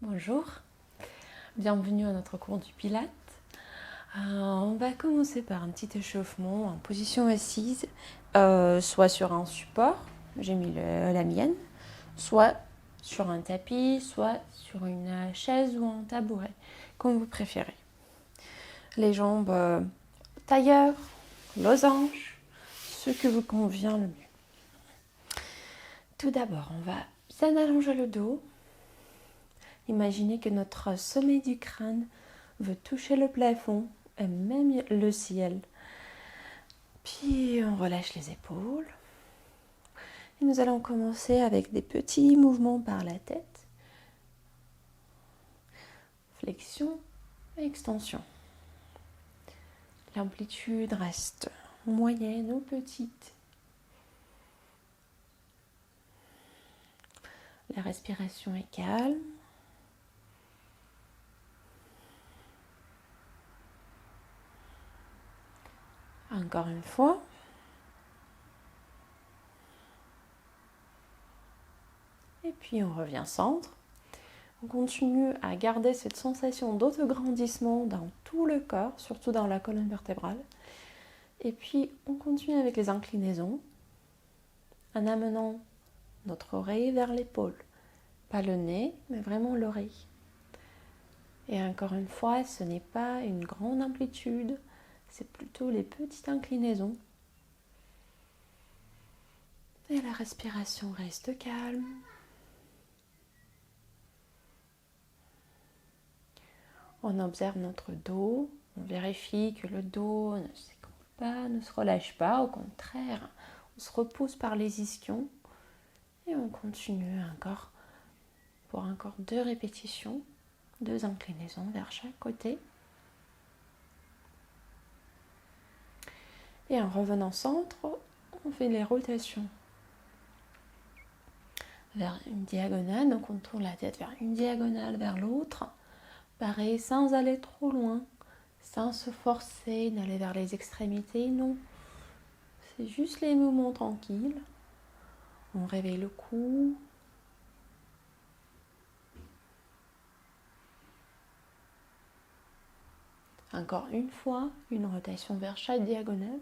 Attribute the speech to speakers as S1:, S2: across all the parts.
S1: Bonjour, bienvenue à notre cours du Pilates. On va commencer par un petit échauffement en position assise, soit sur un support, j'ai mis la mienne, soit sur un tapis, soit sur une chaise ou un tabouret, comme vous préférez. Les jambes tailleur, losange, ce que vous convient le mieux. Tout d'abord, on va bien allonger le dos. Imaginez que notre sommet du crâne veut toucher le plafond et même le ciel. Puis on relâche les épaules. Et nous allons commencer avec des petits mouvements par la tête. Flexion et extension. L'amplitude reste moyenne ou petite. La respiration est calme. Encore une fois. Et puis on revient centre. On continue à garder cette sensation d'autograndissement dans tout le corps, surtout dans la colonne vertébrale. Et puis on continue avec les inclinaisons en amenant notre oreille vers l'épaule. Pas le nez, mais vraiment l'oreille. Et encore une fois, ce n'est pas une grande amplitude, c'est plutôt les petites inclinaisons. Et la respiration reste calme. On observe notre dos, on vérifie que le dos ne s'écroule pas, ne se relâche pas, au contraire, on se repose par les ischions et on continue encore pour encore 2 répétitions, 2 inclinaisons vers chaque côté. Et en revenant au centre, on fait les rotations vers une diagonale, donc on tourne la tête vers une diagonale vers l'autre. Pareil, sans aller trop loin, sans se forcer d'aller vers les extrémités, non. C'est juste les mouvements tranquilles. On réveille le cou. Encore une fois, une rotation vers chaque diagonale.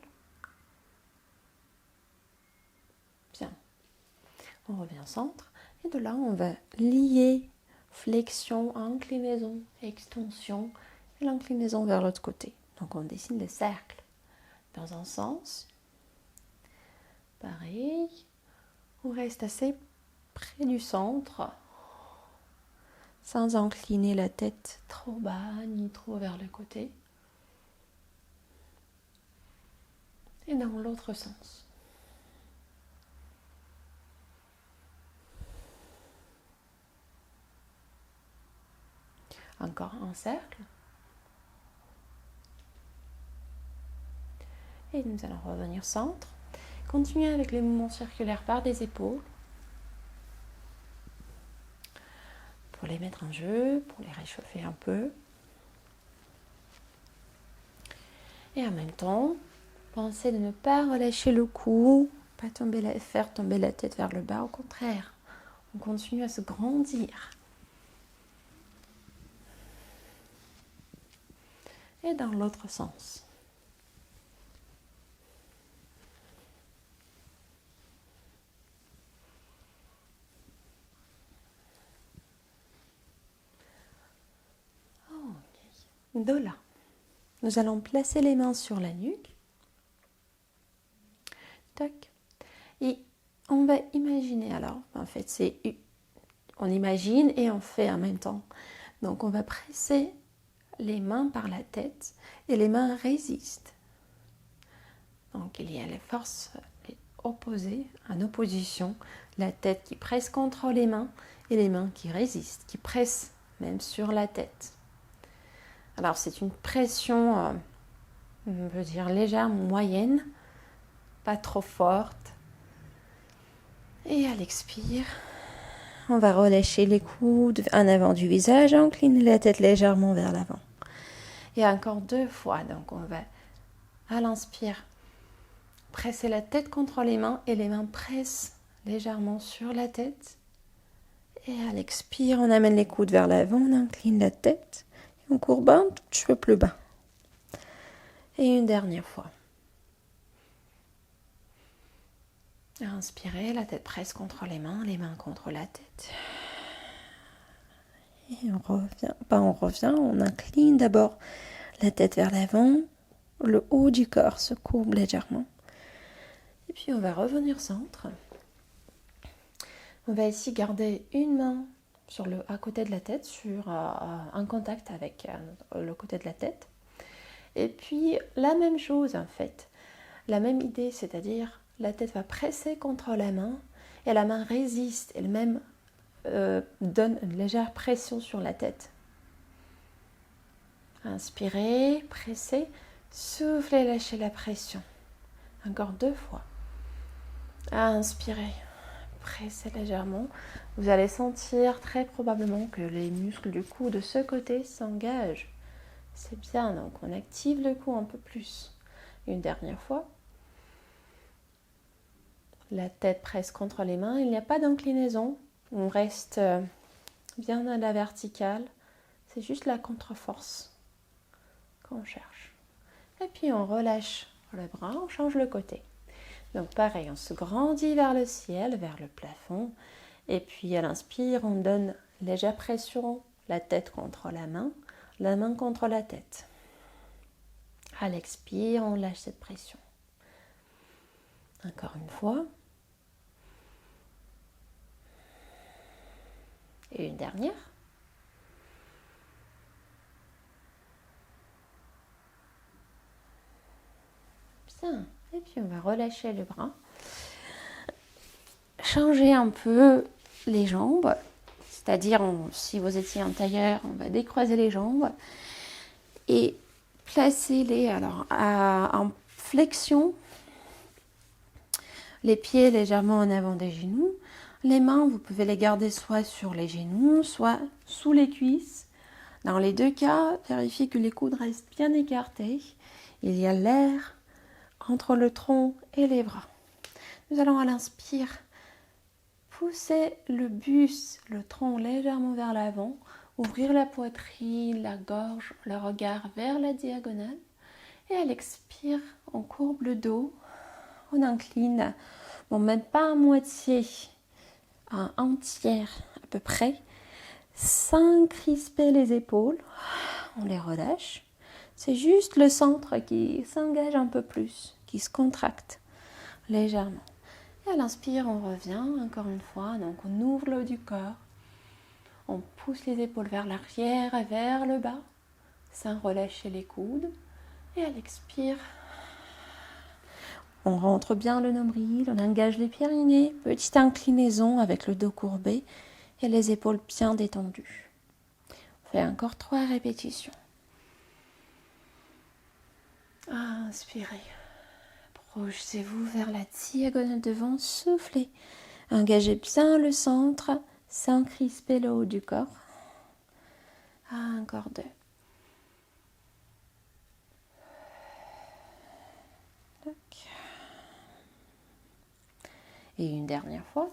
S1: Bien. On revient au centre. Et de là, on va lier flexion, inclinaison, extension et l'inclinaison vers l'autre côté. Donc on dessine le cercle dans un sens. Pareil. On reste assez près du centre, sans incliner la tête trop bas ni trop vers le côté. Et dans l'autre sens. Encore un cercle. Et nous allons revenir centre. Continuez avec les mouvements circulaires par des épaules. Pour les mettre en jeu, pour les réchauffer un peu. Et en même temps, pensez de ne pas relâcher le cou, pas faire tomber la tête vers le bas, au contraire. On continue à se grandir. Et dans l'autre sens. De là, nous allons placer les mains sur la nuque. Tac. Et on va imaginer alors, en fait, on imagine et on fait en même temps. Donc on va presser les mains par la tête et les mains résistent. Donc il y a les forces opposées, en opposition, la tête qui presse contre les mains et les mains qui résistent, qui pressent même sur la tête. Alors c'est une pression, on peut dire légère, moyenne, pas trop forte. Et à l'expire, on va relâcher les coudes en avant du visage, incliner la tête légèrement vers l'avant. Et encore 2 fois, donc on va à l'inspire presser la tête contre les mains et les mains pressent légèrement sur la tête. Et à l'expire, on amène les coudes vers l'avant, on incline la tête. Et on courbe un tout petit peu plus bas. Et une dernière fois. Inspirez, la tête presse contre les mains contre la tête. Et on incline d'abord la tête vers l'avant. Le haut du corps se courbe légèrement. Et puis on va revenir centre. On va ici garder une main à côté de la tête, en contact avec le côté de la tête. Et puis la même chose en fait, la même idée, c'est-à-dire la tête va presser contre la main et la main résiste, elle-même donne une légère pression sur la tête. Inspirez, pressez, soufflez, lâchez la pression. Encore 2 fois. Inspirez. Pressez légèrement, vous allez sentir très probablement que les muscles du cou de ce côté s'engagent. C'est bien, donc on active le cou un peu plus. Une dernière fois. La tête presse contre les mains, il n'y a pas d'inclinaison. On reste bien à la verticale. C'est juste la contre-force qu'on cherche. Et puis on relâche le bras, on change le côté. Donc pareil, on se grandit vers le ciel, vers le plafond. Et puis à l'inspire, on donne légère pression, la tête contre la main contre la tête. À l'expire, on lâche cette pression. Encore une fois. Et une dernière. Bien. Et puis on va relâcher le bras. Changer un peu les jambes. C'est-à-dire, si vous étiez en tailleur, on va décroiser les jambes. Et placez-les en flexion. Les pieds légèrement en avant des genoux. Les mains, vous pouvez les garder soit sur les genoux, soit sous les cuisses. Dans les 2 cas, vérifiez que les coudes restent bien écartés. Il y a l'air entre le tronc et les bras. Nous allons à l'inspire pousser le buste, le tronc légèrement vers l'avant, ouvrir la poitrine, la gorge, le regard vers la diagonale. Et à l'expire, on courbe le dos, on incline, bon, même pas à moitié, à entière à peu près, sans crisper les épaules, on les relâche. C'est juste le centre qui s'engage un peu plus, qui se contracte légèrement. Et à l'inspire, on revient encore une fois. Donc on ouvre le haut du corps, on pousse les épaules vers l'arrière et vers le bas, sans relâcher les coudes. Et à l'expire, on rentre bien le nombril, on engage les pyrénées, petite inclinaison avec le dos courbé et les épaules bien détendues. On fait encore 3 répétitions. Inspirez. Projetez-vous vers la diagonale devant, soufflez. Engagez bien le centre sans crisper le haut du corps. Encore 2. Et une dernière fois.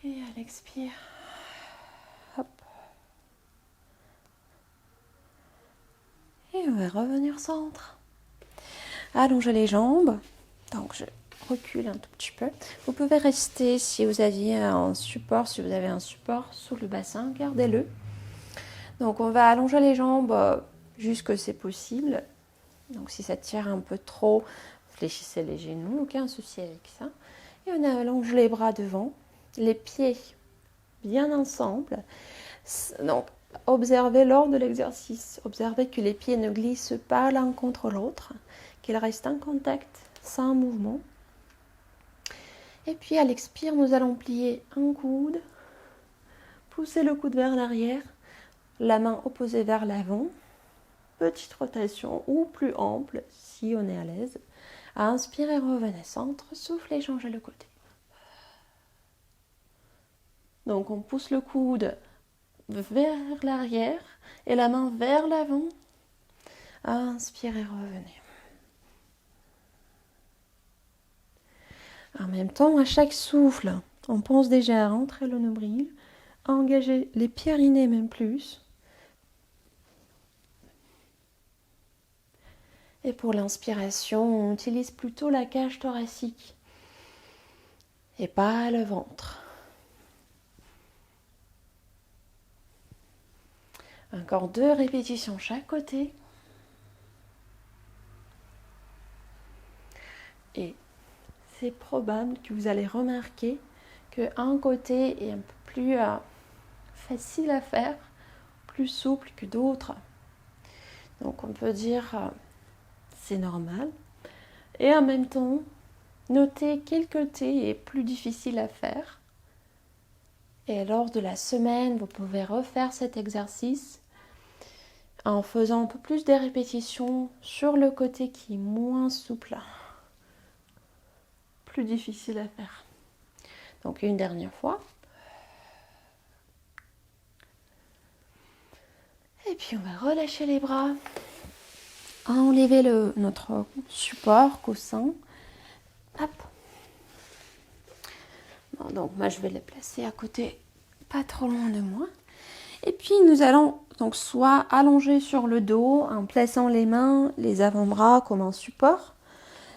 S1: Et à l'expire, hop. Et on va revenir centre. Allongez les jambes. Donc je recule un tout petit peu. Vous pouvez rester si vous avez un support sous le bassin, gardez-le. Donc on va allonger les jambes jusque c'est possible. Donc si ça tire un peu trop, fléchissez les genoux, aucun souci avec ça. Et on allonge les bras devant, les pieds bien ensemble. Donc observez lors de l'exercice, observez que les pieds ne glissent pas l'un contre l'autre, qu'ils restent en contact, sans mouvement. Et puis à l'expire, nous allons plier un coude, pousser le coude vers l'arrière, la main opposée vers l'avant, petite rotation ou plus ample si on est à l'aise. Inspirez, revenez centre, soufflez, changez le côté. Donc on pousse le coude vers l'arrière et la main vers l'avant. Inspirez, revenez. En même temps, à chaque souffle, on pense déjà à rentrer le nombril, à engager les pyrénées même plus. Et pour l'inspiration, on utilise plutôt la cage thoracique et pas le ventre. Encore 2 répétitions chaque côté. Et c'est probable que vous allez remarquer qu'un côté est un peu plus facile à faire, plus souple que d'autres. Donc on peut dire c'est normal. Et en même temps, notez quel côté est plus difficile à faire. Et lors de la semaine, vous pouvez refaire cet exercice en faisant un peu plus de répétitions sur le côté qui est moins souple, plus difficile à faire. Donc une dernière fois. Et puis on va relâcher les bras, enlever notre support, coussin. Hop. Bon, donc moi je vais les placer à côté, pas trop loin de moi. Et puis nous allons donc soit allonger sur le dos en plaçant les mains, les avant-bras comme un support,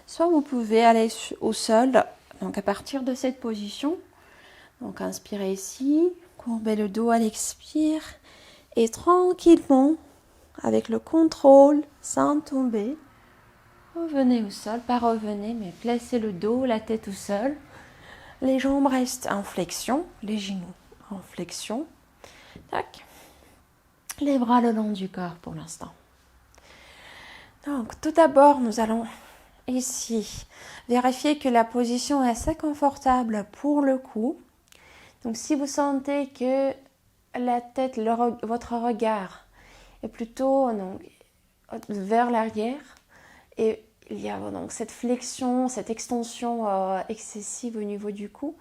S1: soit vous pouvez aller au sol. Donc à partir de cette position, donc inspirez ici, courbez le dos à l'expire et tranquillement, avec le contrôle, sans tomber, revenez au sol, pas revenez, mais placez le dos, la tête au sol. Les jambes restent en flexion, les genoux en flexion. Tac. Les bras le long du corps pour l'instant. Donc tout d'abord, nous allons ici vérifier que la position est assez confortable pour le cou. Donc si vous sentez que la tête, votre regard est plutôt donc, vers l'arrière et il y a donc cette flexion, cette extension excessive au niveau du cou.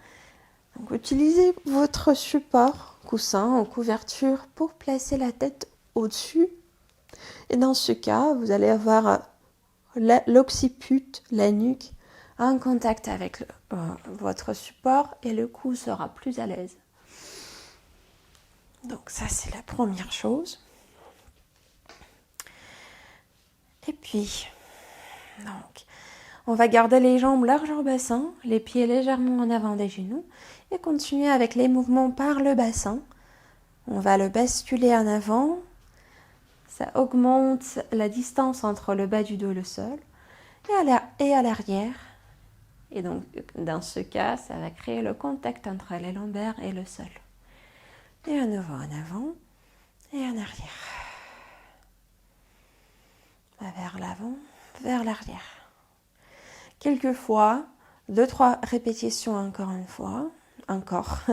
S1: Donc utilisez votre support, coussin ou couverture pour placer la tête au-dessus. Et dans ce cas, vous allez avoir l'occiput, la nuque, en contact avec votre support et le cou sera plus à l'aise. Donc ça, c'est la première chose. Et puis, donc, on va garder les jambes larges au bassin, les pieds légèrement en avant des genoux et continuer avec les mouvements par le bassin. On va le basculer en avant. Ça augmente la distance entre le bas du dos et le sol et à l'arrière. Et donc, dans ce cas, ça va créer le contact entre les lombaires et le sol. Et à nouveau en avant et en arrière. Vers l'avant, vers l'arrière. Quelquefois, 2-3 répétitions encore une fois. Encore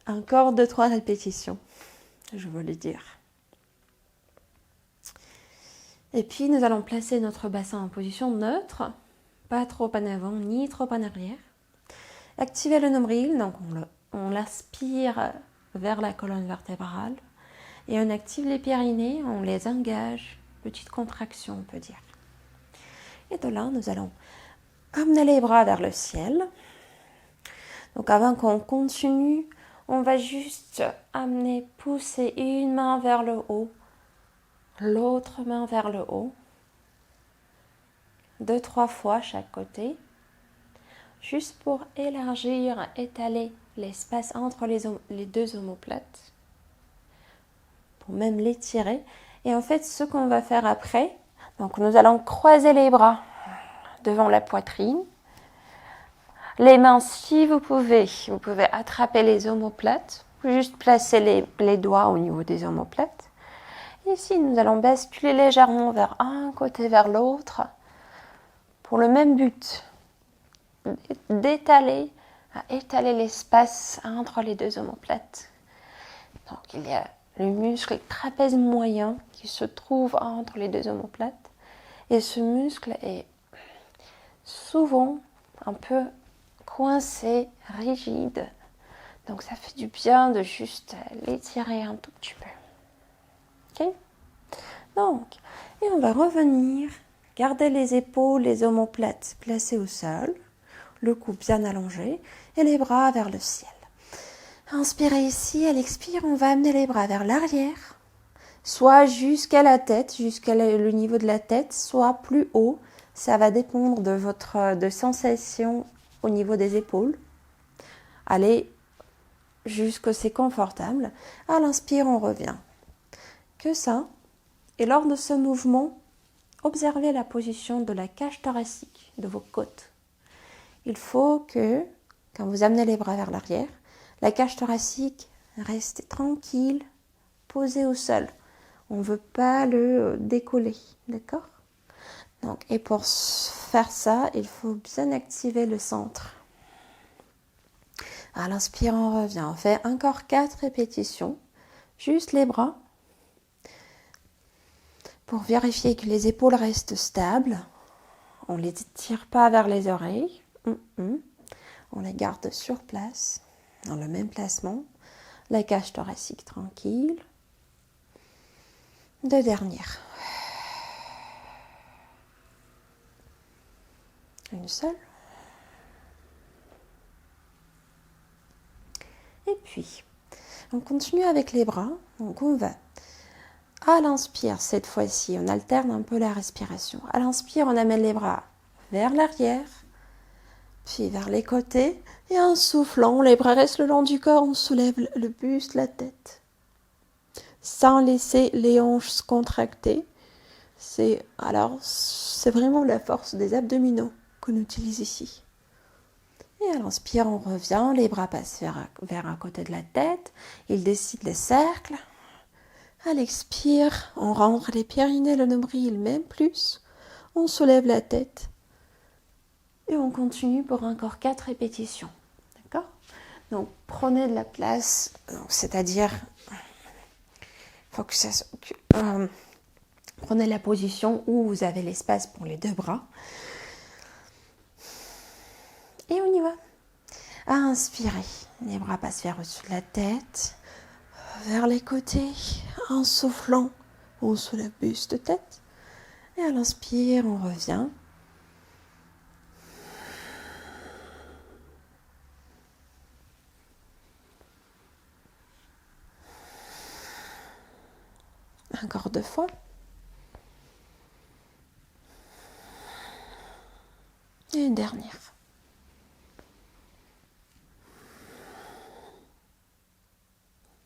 S1: 2-3 répétitions, je veux le dire. Et puis, nous allons placer notre bassin en position neutre, pas trop en avant ni trop en arrière. Activez le nombril, donc on l'aspire vers la colonne vertébrale et on active les pyrénées, on les engage, petite contraction on peut dire. Et de là, nous allons amener les bras vers le ciel. Donc avant qu'on continue, on va juste pousser une main vers le haut, l'autre main vers le haut, 2-3 fois chaque côté, juste pour élargir, étaler l'espace entre les deux omoplates, pour même l'étirer. Et en fait, ce qu'on va faire après, donc nous allons croiser les bras devant la poitrine. Les mains, si vous pouvez attraper les omoplates, juste placer les doigts au niveau des omoplates. Ici, nous allons basculer légèrement vers un côté, vers l'autre, pour le même but, étaler l'espace entre les deux omoplates. Donc, il y a le muscle trapèze moyen qui se trouve entre les deux omoplates. Et ce muscle est souvent un peu coincé, rigide. Donc ça fait du bien de juste l'étirer un tout petit peu. Ok ? Donc, et on va revenir, garder les épaules, les omoplates placées au sol. le cou bien allongé et les bras vers le ciel. Inspirez ici, à l'expire, on va amener les bras vers l'arrière, soit jusqu'à la tête, jusqu'à le niveau de la tête, soit plus haut. Ça va dépendre de votre sensation au niveau des épaules. Allez jusqu'à c'est confortable. À l'inspire, on revient. Que ça. Et lors de ce mouvement, observez la position de la cage thoracique, de vos côtes. Il faut que, quand vous amenez les bras vers l'arrière, la cage thoracique reste tranquille, posée au sol. On ne veut pas le décoller, d'accord? Donc, et pour faire ça, il faut bien activer le centre. À l'inspire, on revient. On fait encore 4 répétitions. Juste les bras. Pour vérifier que les épaules restent stables. On ne les tire pas vers les oreilles. On les garde sur place, dans le même placement. La cage thoracique tranquille. 2 dernières. Une seule. Et puis, on continue avec les bras. Donc, on va à l'inspire, cette fois-ci, on alterne un peu la respiration. À l'inspire, on amène les bras vers l'arrière, puis vers les côtés. Et en soufflant, les bras restent le long du corps, on soulève le buste, la tête. Sans laisser les hanches se contracter. C'est vraiment la force des abdominaux qu'on utilise ici. Et à l'inspire, on revient, les bras passent vers un côté de la tête. Ils dessinent les cercles. À l'expire, on rentre les périnnées, le nombril, même plus. On soulève la tête. Et on continue pour encore 4 répétitions. D'accord? Donc, prenez de la place, c'est-à-dire, faut que ça prenez la position où vous avez l'espace pour les 2 bras. Et on y va. À inspirer, les bras passent vers au-dessus de la tête, vers les côtés. En soufflant, on soulève buste, tête. Et à l'inspire, on revient. Encore 2 fois. Et une dernière.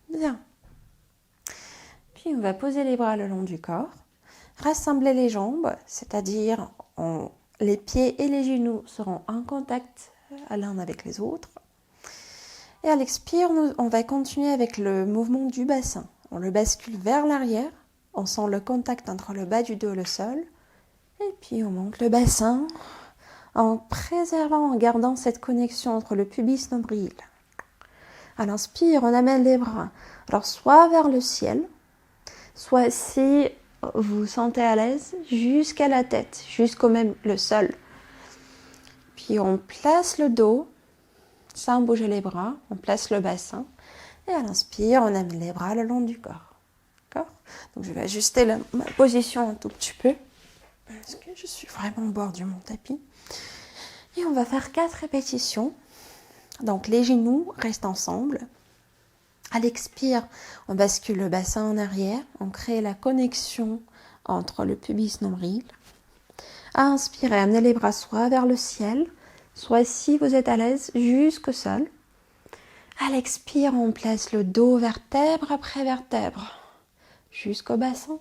S1: Bien. Puis on va poser les bras le long du corps. Rassembler les jambes, c'est-à-dire les pieds et les genoux seront en contact l'un avec les autres. Et à l'expire, on va continuer avec le mouvement du bassin. On le bascule vers l'arrière. On sent le contact entre le bas du dos et le sol. Et puis on monte le bassin en préservant, en gardant cette connexion entre le pubis et le nombril. À l'inspire, on amène les bras. Alors soit vers le ciel, soit si vous vous sentez à l'aise, jusqu'à la tête, jusqu'au même le sol. Puis on place le dos, sans bouger les bras, on place le bassin. Et à l'inspire, on amène les bras le long du corps. D'accord? Donc je vais ajuster ma position un tout petit peu, parce que je suis vraiment au bord de mon tapis. Et on va faire 4 répétitions. Donc les genoux restent ensemble. À l'expire, on bascule le bassin en arrière. On crée la connexion entre le pubis et le nombril. À inspirer, amenez les bras soit vers le ciel, soit si vous êtes à l'aise, jusqu'au sol. À l'expire, on place le dos vertèbre après vertèbre, jusqu'au bassin.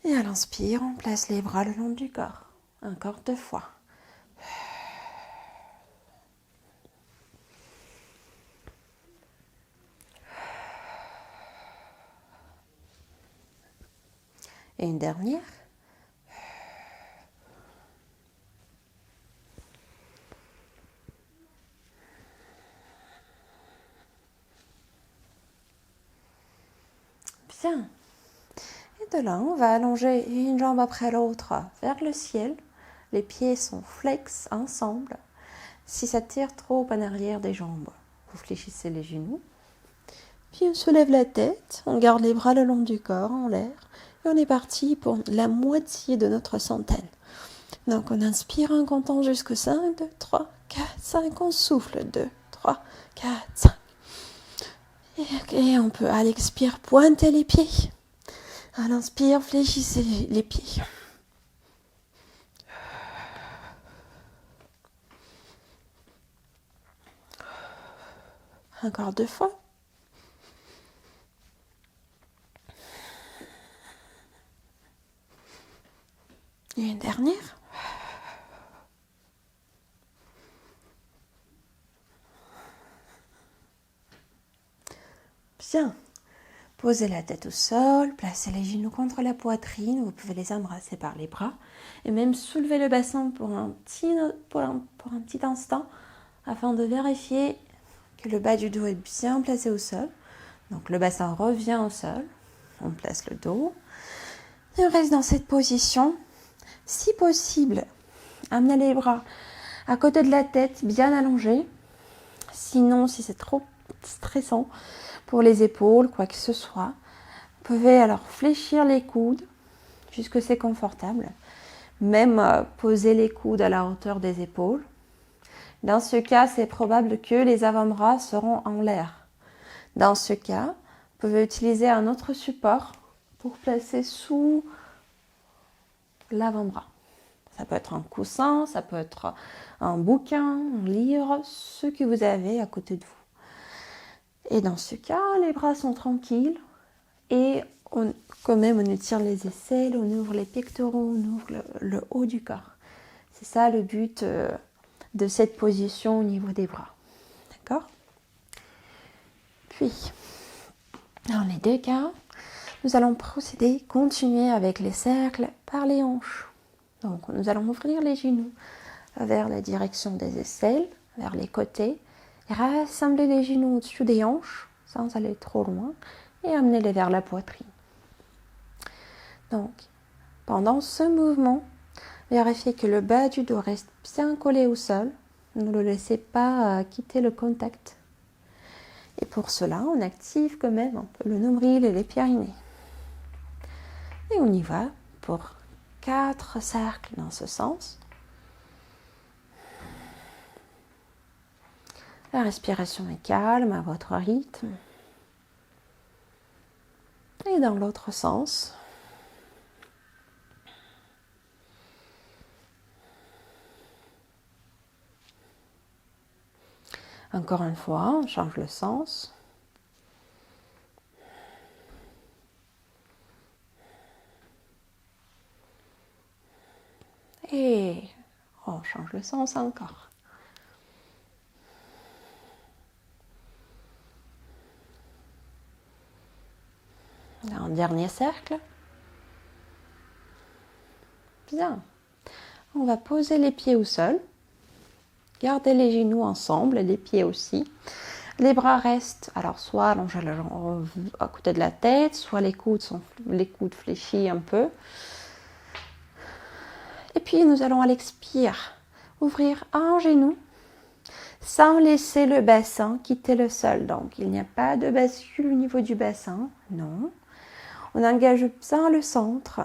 S1: Et à l'inspire, on place les bras le long du corps. Encore 2 fois. Et une dernière. Bien. Et de là, on va allonger une jambe après l'autre vers le ciel. Les pieds sont flex ensemble. Si ça tire trop en arrière des jambes, vous fléchissez les genoux. Puis on soulève la tête, on garde les bras le long du corps en l'air. Et on est parti pour la moitié de notre centaine. Donc on inspire en comptant jusqu'à 5, 2, 3, 4, 5. On souffle. 2, 3, 4, 5. Et on peut, à l'expire, pointer les pieds. À l'inspire, fléchissez les pieds. Encore 2 fois. Et une dernière. Bien. Posez la tête au sol, placez les genoux contre la poitrine, vous pouvez les embrasser par les bras et même soulever le bassin pour un petit instant afin de vérifier que le bas du dos est bien placé au sol. Donc le bassin revient au sol, on place le dos et on reste dans cette position. Si possible, amenez les bras à côté de la tête, bien allongés. Sinon, si c'est trop stressant pour les épaules, quoi que ce soit, vous pouvez alors fléchir les coudes jusque c'est confortable. Même poser les coudes à la hauteur des épaules. Dans ce cas, c'est probable que les avant-bras seront en l'air. Dans ce cas, vous pouvez utiliser un autre support pour placer sous l'avant-bras. Ça peut être un coussin, ça peut être un bouquin, un livre, ce que vous avez à côté de vous. Et dans ce cas, les bras sont tranquilles et quand même on étire les aisselles, on ouvre les pectoraux, on ouvre le haut du corps. C'est ça le but de cette position au niveau des bras. D'accord ? Puis, dans les 2 cas, nous allons continuer avec les cercles par les hanches. Donc, nous allons ouvrir les genoux vers la direction des aisselles, vers les côtés, et rassembler les genoux au-dessus des hanches, sans aller trop loin, et amener-les vers la poitrine. Donc, pendant ce mouvement, vérifiez que le bas du dos reste bien collé au sol. Ne le laissez pas quitter le contact. Et pour cela, on active quand même un peu le nombril et les pyrénées. Et on y va pour 4 cercles dans ce sens. La respiration est calme à votre rythme. Et dans l'autre sens. Encore une fois, on change le sens. Et on change le sens encore. Un dernier cercle. Bien. On va poser les pieds au sol. Gardez les genoux ensemble, les pieds aussi. Les bras restent, alors soit allongés à côté de la tête, soit les coudes fléchis un peu. Et puis nous allons à l'expire ouvrir un genou sans laisser le bassin quitter le sol. Donc il n'y a pas de bascule au niveau du bassin, non. On engage bien le centre.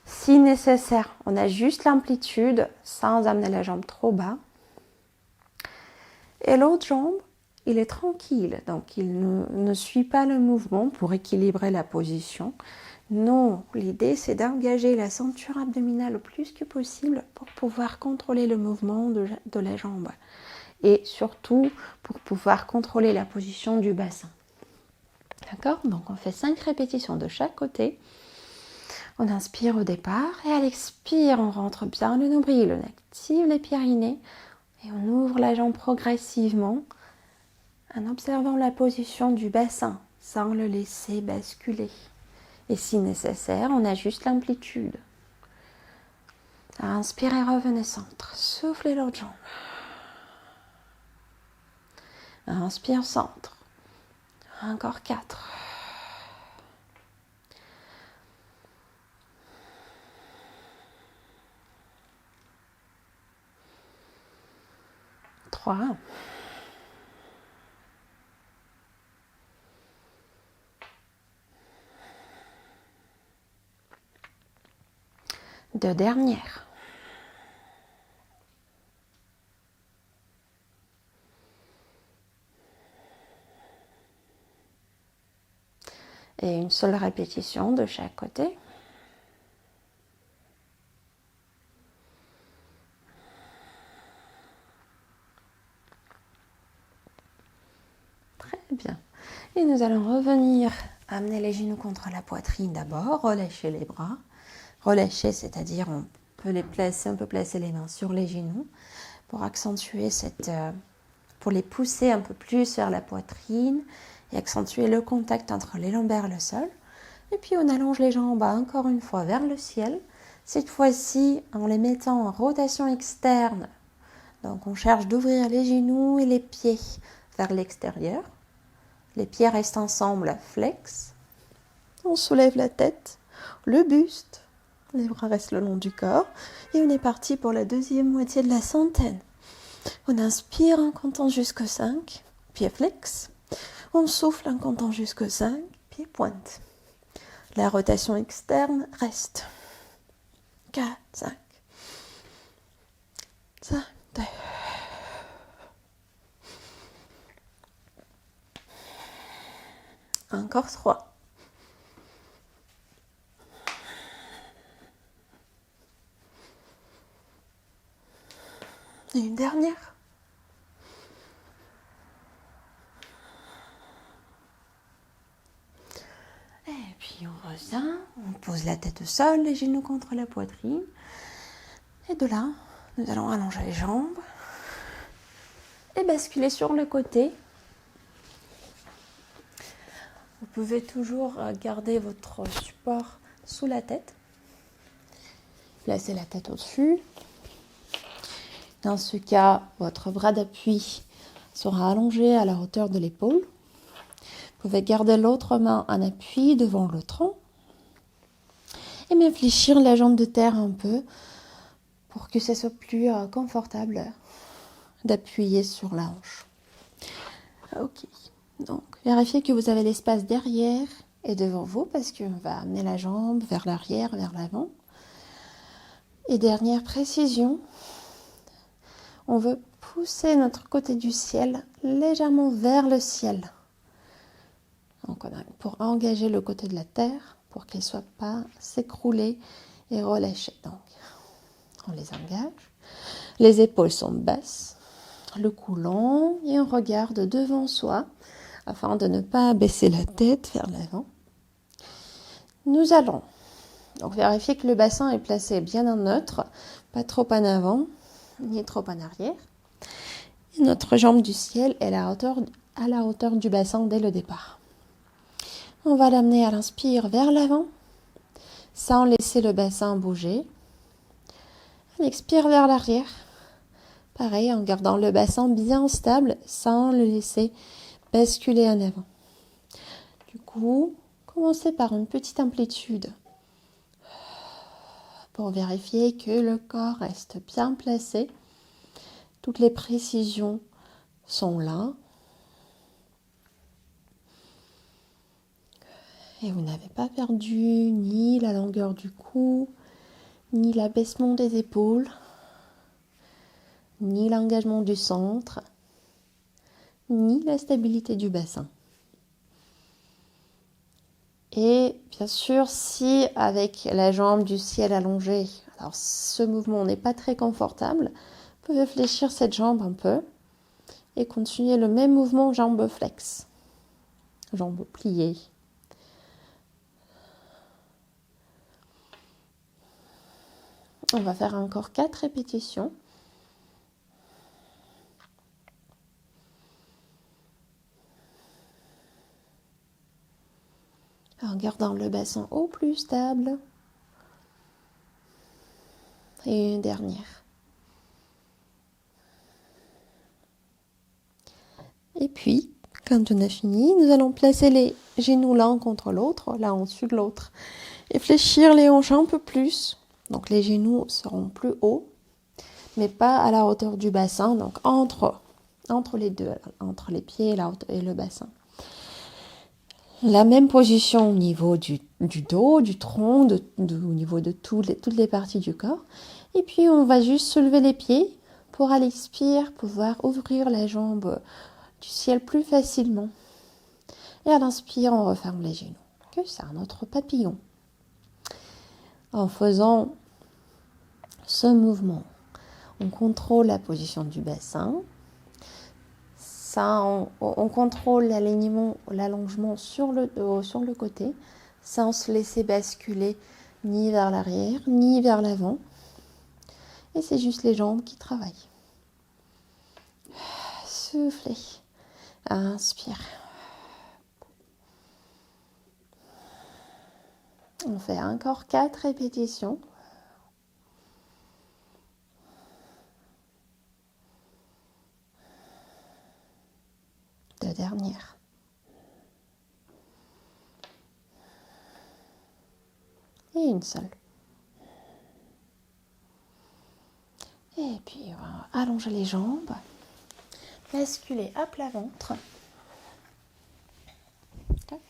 S1: Si nécessaire, on ajuste l'amplitude sans amener la jambe trop bas. Et l'autre jambe, il est tranquille, donc il ne suit pas le mouvement pour équilibrer la position. Non, l'idée c'est d'engager la ceinture abdominale le plus que possible pour pouvoir contrôler le mouvement de la jambe. Et surtout pour pouvoir contrôler la position du bassin. D'accord ? Donc on fait 5 répétitions de chaque côté. On inspire au départ et à l'expire, on rentre bien le nombril, on active les pyrénées et on ouvre la jambe progressivement en observant la position du bassin sans le laisser basculer. Et si nécessaire, on ajuste l'amplitude. Inspirez, revenez centre. Soufflez l'autre jambe. Inspire, centre. Encore 4. 3. 2 dernières. Et une seule répétition de chaque côté. Très bien. Et nous allons revenir, amener les genoux contre la poitrine d'abord, relâcher les bras. Relâcher, c'est-à-dire on peut placer les mains sur les genoux pour accentuer pour les pousser un peu plus vers la poitrine et accentuer le contact entre les lombaires et le sol. Et puis on allonge les jambes encore une fois vers le ciel. Cette fois-ci, en les mettant en rotation externe. Donc on cherche d'ouvrir les genoux et les pieds vers l'extérieur. Les pieds restent ensemble, flex. On soulève la tête, le buste. Les bras restent le long du corps. Et on est parti pour la deuxième moitié de la centaine. On inspire en comptant jusqu'à 5, pied flex. On souffle en comptant jusqu'à 5, pied pointe. La rotation externe reste. 4, 5. 5, 2. Encore 3. Et une dernière. Et puis on revient, on pose la tête au sol, les genoux contre la poitrine. Et de là, nous allons allonger les jambes et basculer sur le côté. Vous pouvez toujours garder votre support sous la tête. Placez la tête au-dessus. Dans ce cas, votre bras d'appui sera allongé à la hauteur de l'épaule. Vous pouvez garder l'autre main en appui devant le tronc et même fléchir la jambe de terre un peu pour que ce soit plus confortable d'appuyer sur la hanche. Ok, donc vérifiez que vous avez l'espace derrière et devant vous parce qu'on va amener la jambe vers l'arrière, vers l'avant. Et dernière précision, on veut pousser notre côté du ciel légèrement vers le ciel. Donc pour engager le côté de la terre, pour qu'il ne soit pas s'écrouler et relâcher. Donc, on les engage. Les épaules sont basses, le cou long et on regarde devant soi afin de ne pas baisser la tête vers l'avant. Nous allons donc vérifier que le bassin est placé bien en neutre, pas trop en avant ni trop en arrière. Et notre jambe du ciel est à la hauteur du bassin dès le départ. On va l'amener à l'inspire vers l'avant, sans laisser le bassin bouger. On expire vers l'arrière. Pareil, en gardant le bassin bien stable, sans le laisser basculer en avant. Du coup, commencez par une petite amplitude pour vérifier que le corps reste bien placé. Toutes les précisions sont là. Et vous n'avez pas perdu ni la longueur du cou, ni l'abaissement des épaules, ni l'engagement du centre, ni la stabilité du bassin. Et bien sûr, si avec la jambe du ciel allongée, alors ce mouvement n'est pas très confortable, vous pouvez fléchir cette jambe un peu et continuer le même mouvement jambe flex, jambe pliée. On va faire encore 4 répétitions. En gardant le bassin au plus stable. Et une dernière. Et puis, quand on a fini, nous allons placer les genoux l'un contre l'autre, l'un au-dessus de l'autre. Et fléchir les hanches un peu plus. Donc les genoux seront plus hauts, mais pas à la hauteur du bassin, donc entre les deux, entre les pieds et le bassin. La même position au niveau du dos, du tronc, au niveau de toutes les parties du corps. Et puis on va juste soulever les pieds pour à l'expire pouvoir ouvrir la jambe du ciel plus facilement. Et à l'inspire, on referme les genoux. que ça, notre papillon. En faisant ce mouvement, on contrôle la position du bassin. Ça, on contrôle l'alignement, l'allongement sur le côté, sans se laisser basculer ni vers l'arrière, ni vers l'avant. Et c'est juste les jambes qui travaillent. Soufflez. Inspire. On fait encore 4 répétitions. Deux dernières. Et une seule. Et puis on va allonger les jambes. Basculer à plat ventre. Tac.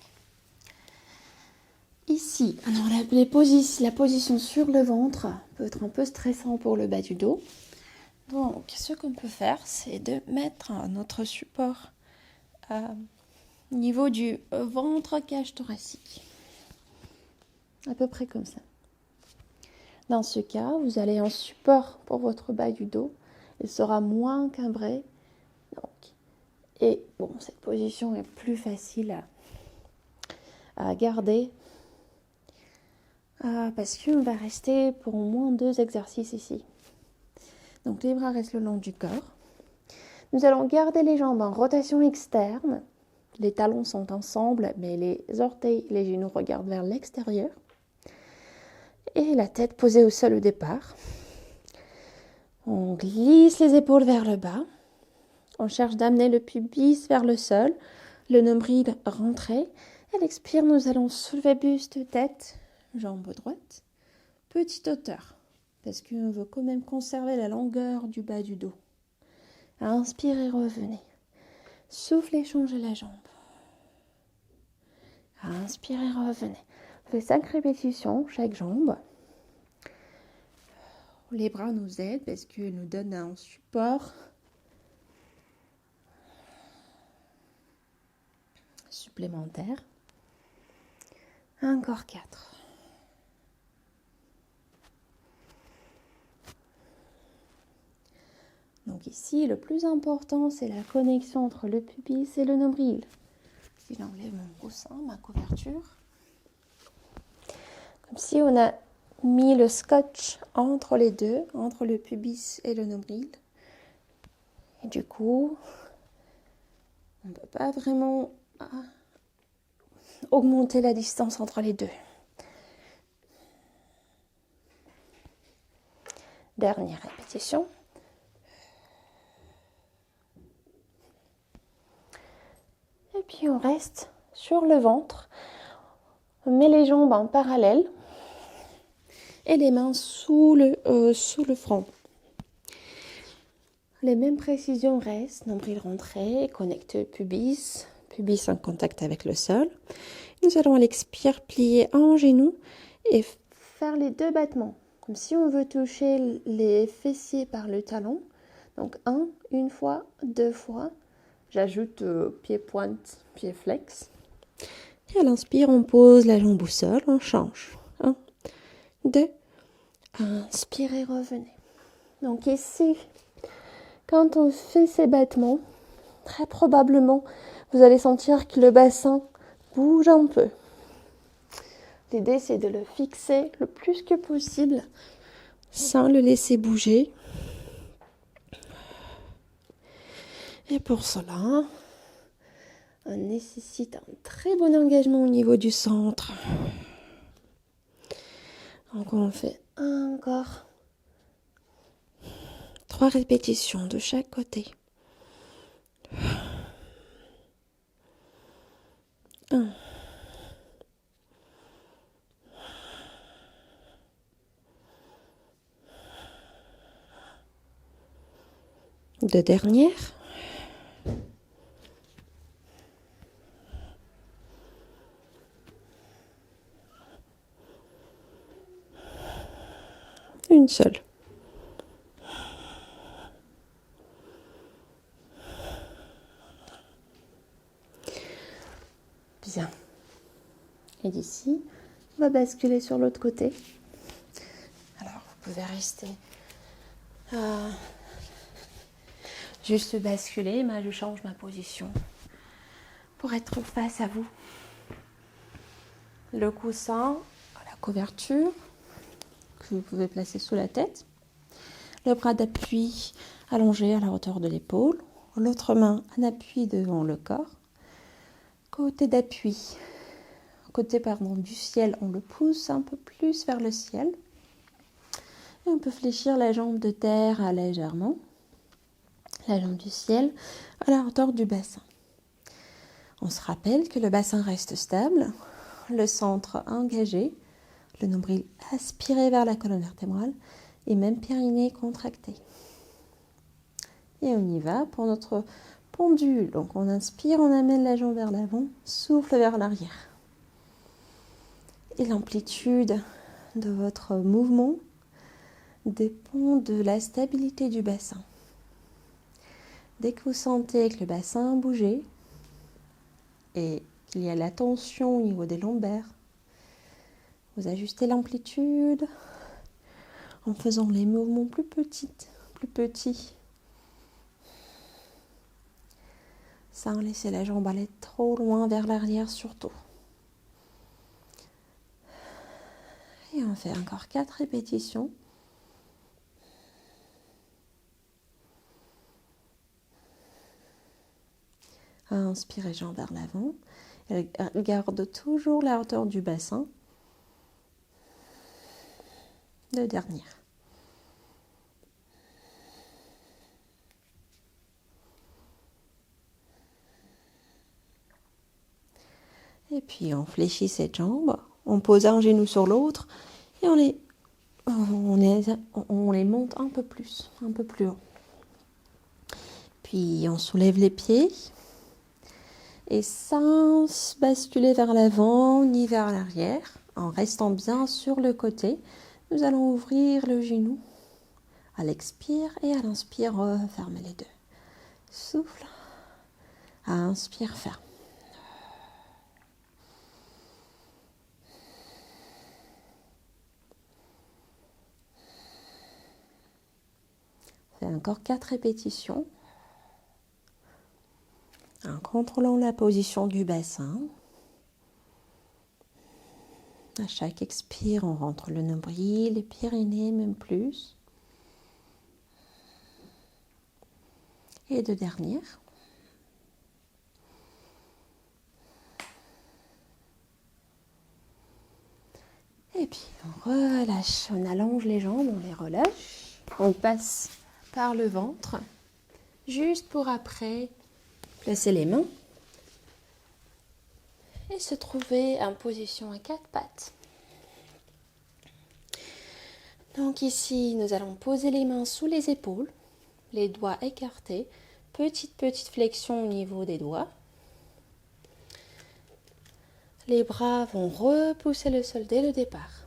S1: Ici, alors la position sur le ventre peut être un peu stressant pour le bas du dos. Donc, ce qu'on peut faire, c'est de mettre notre support au niveau du ventre, cage thoracique. À peu près comme ça. Dans ce cas, vous allez en support pour votre bas du dos. Il sera moins cambré. Et bon, cette position est plus facile à garder parce qu'on va rester pour au moins 2 exercices ici. Donc les bras restent le long du corps. Nous allons garder les jambes en rotation externe. Les talons sont ensemble, mais les orteils et les genoux regardent vers l'extérieur. Et la tête posée au sol au départ. On glisse les épaules vers le bas. On cherche d'amener le pubis vers le sol. Le nombril rentré. À l'expire, nous allons soulever buste, tête, jambe droite. Petite hauteur, parce qu'on veut quand même conserver la longueur du bas du dos. Inspirez, revenez. Soufflez, changez la jambe. Inspirez, revenez. On fait 5 répétitions, chaque jambe. Les bras nous aident parce qu'ils nous donnent un support supplémentaire. Encore 4. Donc ici, le plus important, c'est la connexion entre le pubis et le nombril. Si j'enlève mon coussin, ma couverture. Comme si on a mis le scotch entre les deux, entre le pubis et le nombril. Et du coup, on ne peut pas vraiment augmenter la distance entre les deux. Dernière répétition. Et puis on reste sur le ventre. On met les jambes en parallèle et les mains sous le front. Les mêmes précisions restent. Nombril rentré, connecte pubis en contact avec le sol. Nous allons à l'expire plier en genou et faire les 2 battements. Comme si on veut toucher les fessiers par le talon. Donc une fois, 2 fois. J'ajoute pied pointe, pied flex. Et à l'inspire, on pose la jambe au sol, on change. 1, 2, inspirez, revenez. Donc ici, quand on fait ces battements, très probablement, vous allez sentir que le bassin bouge un peu. L'idée, c'est de le fixer le plus que possible sans le laisser bouger. Et pour cela, on nécessite un très bon engagement au niveau du centre. Donc on fait encore 3 répétitions de chaque côté. 1. 2 dernières. Une seule. Bien. Et d'ici, on va basculer sur l'autre côté. Alors, vous pouvez rester juste basculer, mais je change ma position pour être face à vous. Le coussin, la couverture que vous pouvez placer sous la tête. Le bras d'appui allongé à la hauteur de l'épaule. L'autre main en appui devant le corps. Côté d'appui, côté du ciel, on le pousse un peu plus vers le ciel. Et on peut fléchir la jambe de terre légèrement. La jambe du ciel à la hauteur du bassin. On se rappelle que le bassin reste stable, le centre engagé, le nombril aspiré vers la colonne vertébrale et même périnée contracté. Et on y va pour notre pendule. Donc on inspire, on amène la jambe vers l'avant, souffle vers l'arrière. Et l'amplitude de votre mouvement dépend de la stabilité du bassin. Dès que vous sentez que le bassin a bougé et qu'il y a la tension au niveau des lombaires, vous ajustez l'amplitude en faisant les mouvements plus petits, sans laisser la jambe aller trop loin vers l'arrière surtout. Et on fait encore 4 répétitions. Inspirez jambe vers l'avant. Garde toujours la hauteur du bassin. Deux dernières. Et puis on fléchit cette jambe, on pose un genou sur l'autre et on les monte un peu plus haut. Puis on soulève les pieds et sans basculer vers l'avant ni vers l'arrière, en restant bien sur le côté, nous allons ouvrir le genou à l'expire et à l'inspire, fermez les deux. Souffle, à inspire, ferme. Fait encore 4 répétitions. En contrôlant la position du bassin. À chaque expire, on rentre le nombril, les pyrénées, même plus. Et 2 dernières. Et puis on relâche, on allonge les jambes, on les relâche. On passe par le ventre, juste pour après placer les mains et se trouver en position à 4 pattes. Donc ici, nous allons poser les mains sous les épaules, les doigts écartés, petite flexion au niveau des doigts. Les bras vont repousser le sol dès le départ.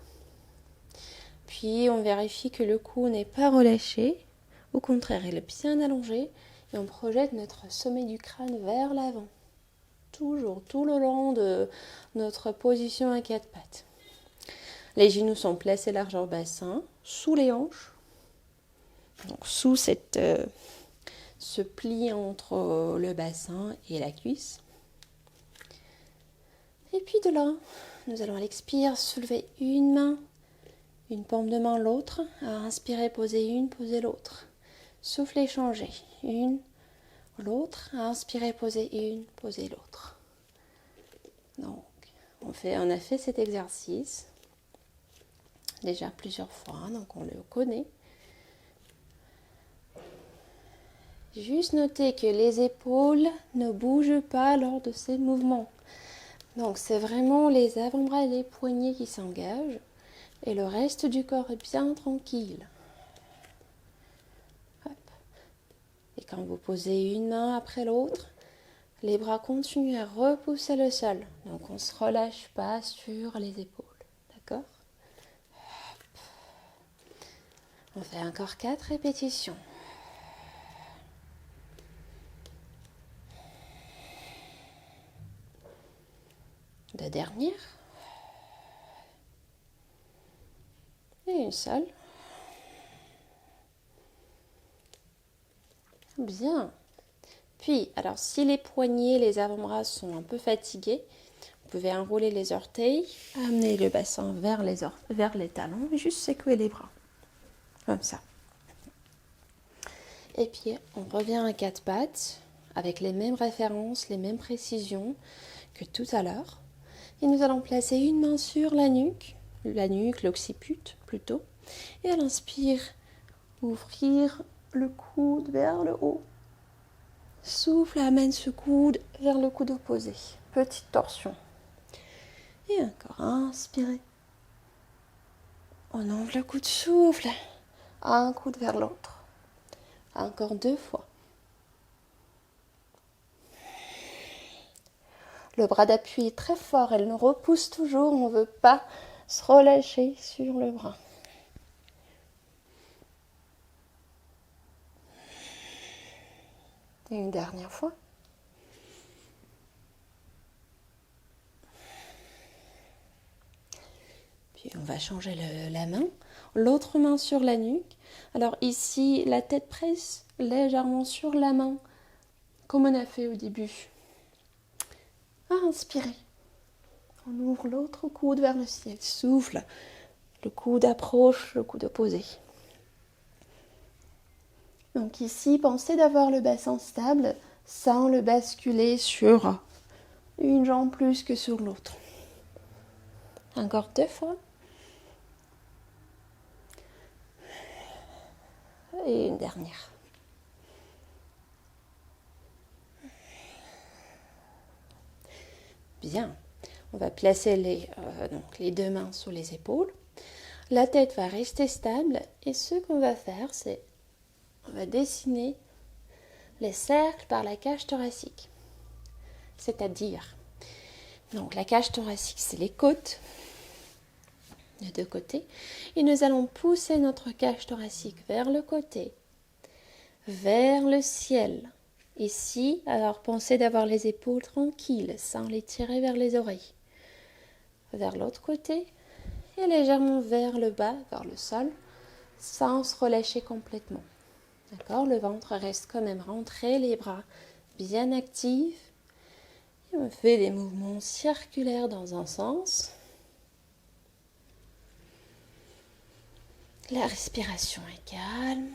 S1: Puis on vérifie que le cou n'est pas relâché, au contraire, il est bien allongé et on projette notre sommet du crâne vers l'avant. Toujours, tout le long de notre position à 4 pattes. Les genoux sont placés largeur bassin, sous les hanches, donc sous ce pli entre le bassin et la cuisse. Et puis de là, nous allons à l'expire soulever une main, une paume de main l'autre. À inspirer, poser une, poser l'autre. Souffler, changer. Une, l'autre. À inspirer, poser une, poser l'autre. Donc, on a fait cet exercice déjà plusieurs fois, donc on le connaît. Juste noter que les épaules ne bougent pas lors de ces mouvements. Donc c'est vraiment les avant-bras et les poignets qui s'engagent et le reste du corps est bien tranquille. Hop. Et quand vous posez une main après l'autre, les bras continuent à repousser le sol. Donc on ne se relâche pas sur les épaules. D'accord ? On fait encore 4 répétitions. Deux dernières. Et une seule. Bien. Puis, alors si les poignets, les avant-bras sont un peu fatigués, vous pouvez enrouler les orteils, amener le bassin vers les talons et juste secouer les bras. Comme ça. Et puis, on revient à quatre pattes avec les mêmes références, les mêmes précisions que tout à l'heure. Et nous allons placer une main sur la nuque, l'occiput plutôt. Et à l'inspire, ouvrir le coude vers le haut. Souffle, amène ce coude vers le coude opposé. Petite torsion. Et encore, inspirez. On ouvre le coude, souffle. Un coude vers l'autre. Encore 2 fois. Le bras d'appui est très fort, elle nous repousse toujours, on ne veut pas se relâcher sur le bras. Et une dernière fois. Puis on va changer la main, l'autre main sur la nuque. Alors ici, la tête presse légèrement sur la main, comme on a fait au début. Inspirez. On ouvre l'autre coude vers le ciel. Souffle. Le coude approche, le coude opposé. Donc ici, pensez d'avoir le bassin stable sans le basculer sur une jambe plus que sur l'autre. Encore 2 fois. Et une dernière. Bien. On va placer les 2 mains sous les épaules. La tête va rester stable et ce qu'on va faire, c'est on va dessiner les cercles par la cage thoracique. C'est-à-dire, donc la cage thoracique, c'est les côtes, les 2 côtés, et nous allons pousser notre cage thoracique vers le côté, vers le ciel. Ici, alors pensez d'avoir les épaules tranquilles, sans les tirer vers les oreilles. Vers l'autre côté, et légèrement vers le bas, vers le sol, sans se relâcher complètement. D'accord? Le ventre reste quand même rentré, les bras bien actifs. Et on fait des mouvements circulaires dans un sens. La respiration est calme.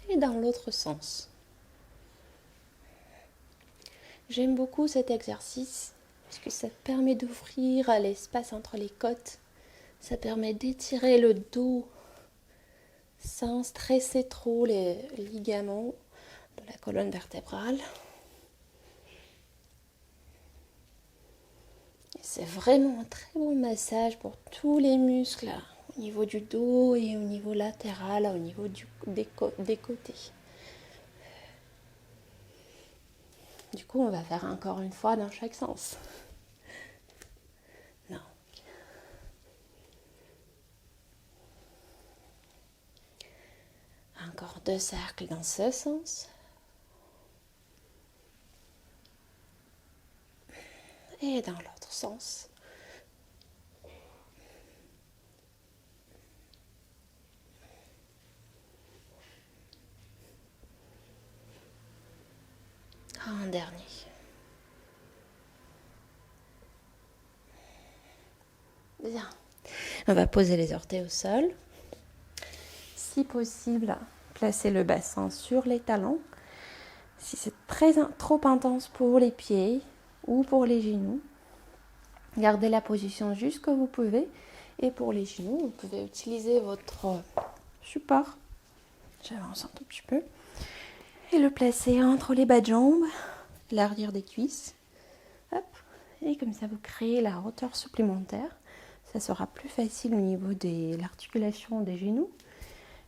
S1: Et dans l'autre sens. J'aime beaucoup cet exercice parce que ça permet d'ouvrir l'espace entre les côtes. Ça permet d'étirer le dos sans stresser trop les ligaments de la colonne vertébrale. C'est vraiment un très bon massage pour tous les muscles, au niveau du dos et au niveau latéral, au niveau des côtés. Du coup, on va faire encore une fois dans chaque sens. Non. Encore 2 cercles dans ce sens. Et dans l'autre sens. Un dernier. Bien. On va poser les orteils au sol. Si possible, placer le bassin sur les talons. Si c'est trop intense pour les pieds ou pour les genoux, gardez la position juste que vous pouvez. Et pour les genoux, vous pouvez utiliser votre support. J'avance un tout petit peu. Et le placer entre les bas de jambes, l'arrière des cuisses. Hop. Et comme ça, vous créez la hauteur supplémentaire. Ça sera plus facile au niveau de l'articulation des genoux.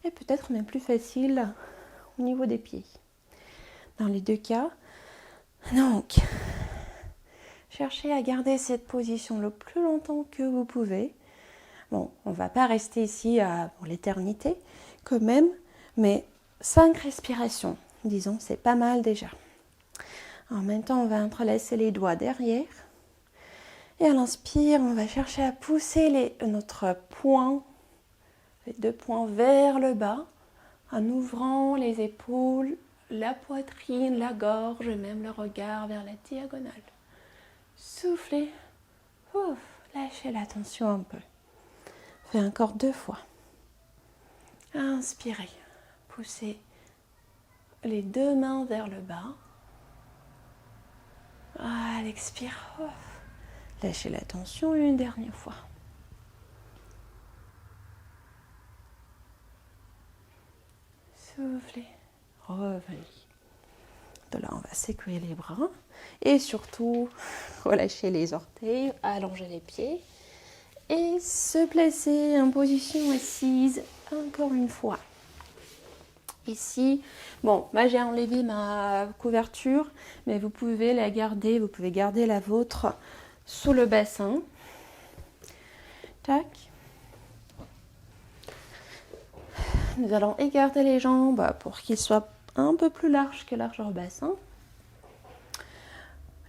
S1: Et peut-être même plus facile au niveau des pieds. Dans les 2 cas, donc, cherchez à garder cette position le plus longtemps que vous pouvez. Bon, on ne va pas rester ici pour l'éternité, quand même, mais 5 respirations, disons, c'est pas mal déjà. En même temps, on va entrelacer les doigts derrière. Et à l'inspire, on va chercher à pousser notre poing, les 2 poings vers le bas, en ouvrant les épaules, la poitrine, la gorge, et même le regard vers la diagonale. Soufflez. Ouf, lâchez la tension un peu. Faites encore 2 fois. Inspirez. Poussez les 2 mains vers le bas. À l'expire. Ouf. Lâchez la tension une dernière fois. Soufflez. Revenez. De là, on va secouer les bras. Et surtout, relâcher les orteils, allonger les pieds. Et se placer en position assise, encore une fois. Ici, bon, moi j'ai enlevé ma couverture, mais vous pouvez la garder, vous pouvez garder la vôtre sous le bassin. Tac. Nous allons écarter les jambes pour qu'ils soient un peu plus larges que largeur bassin.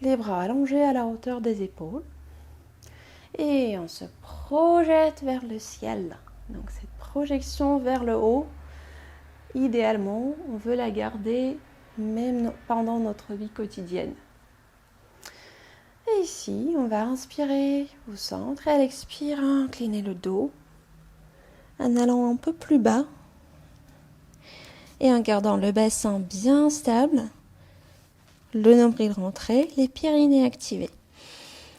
S1: Les bras allongés à la hauteur des épaules. Et on se projette vers le ciel. Donc cette projection vers le haut, idéalement, on veut la garder même pendant notre vie quotidienne. Et ici, on va inspirer au centre et à l'expire, incliner le dos en allant un peu plus bas et en gardant le bassin bien stable, le nombril rentré, les pyrénées activées.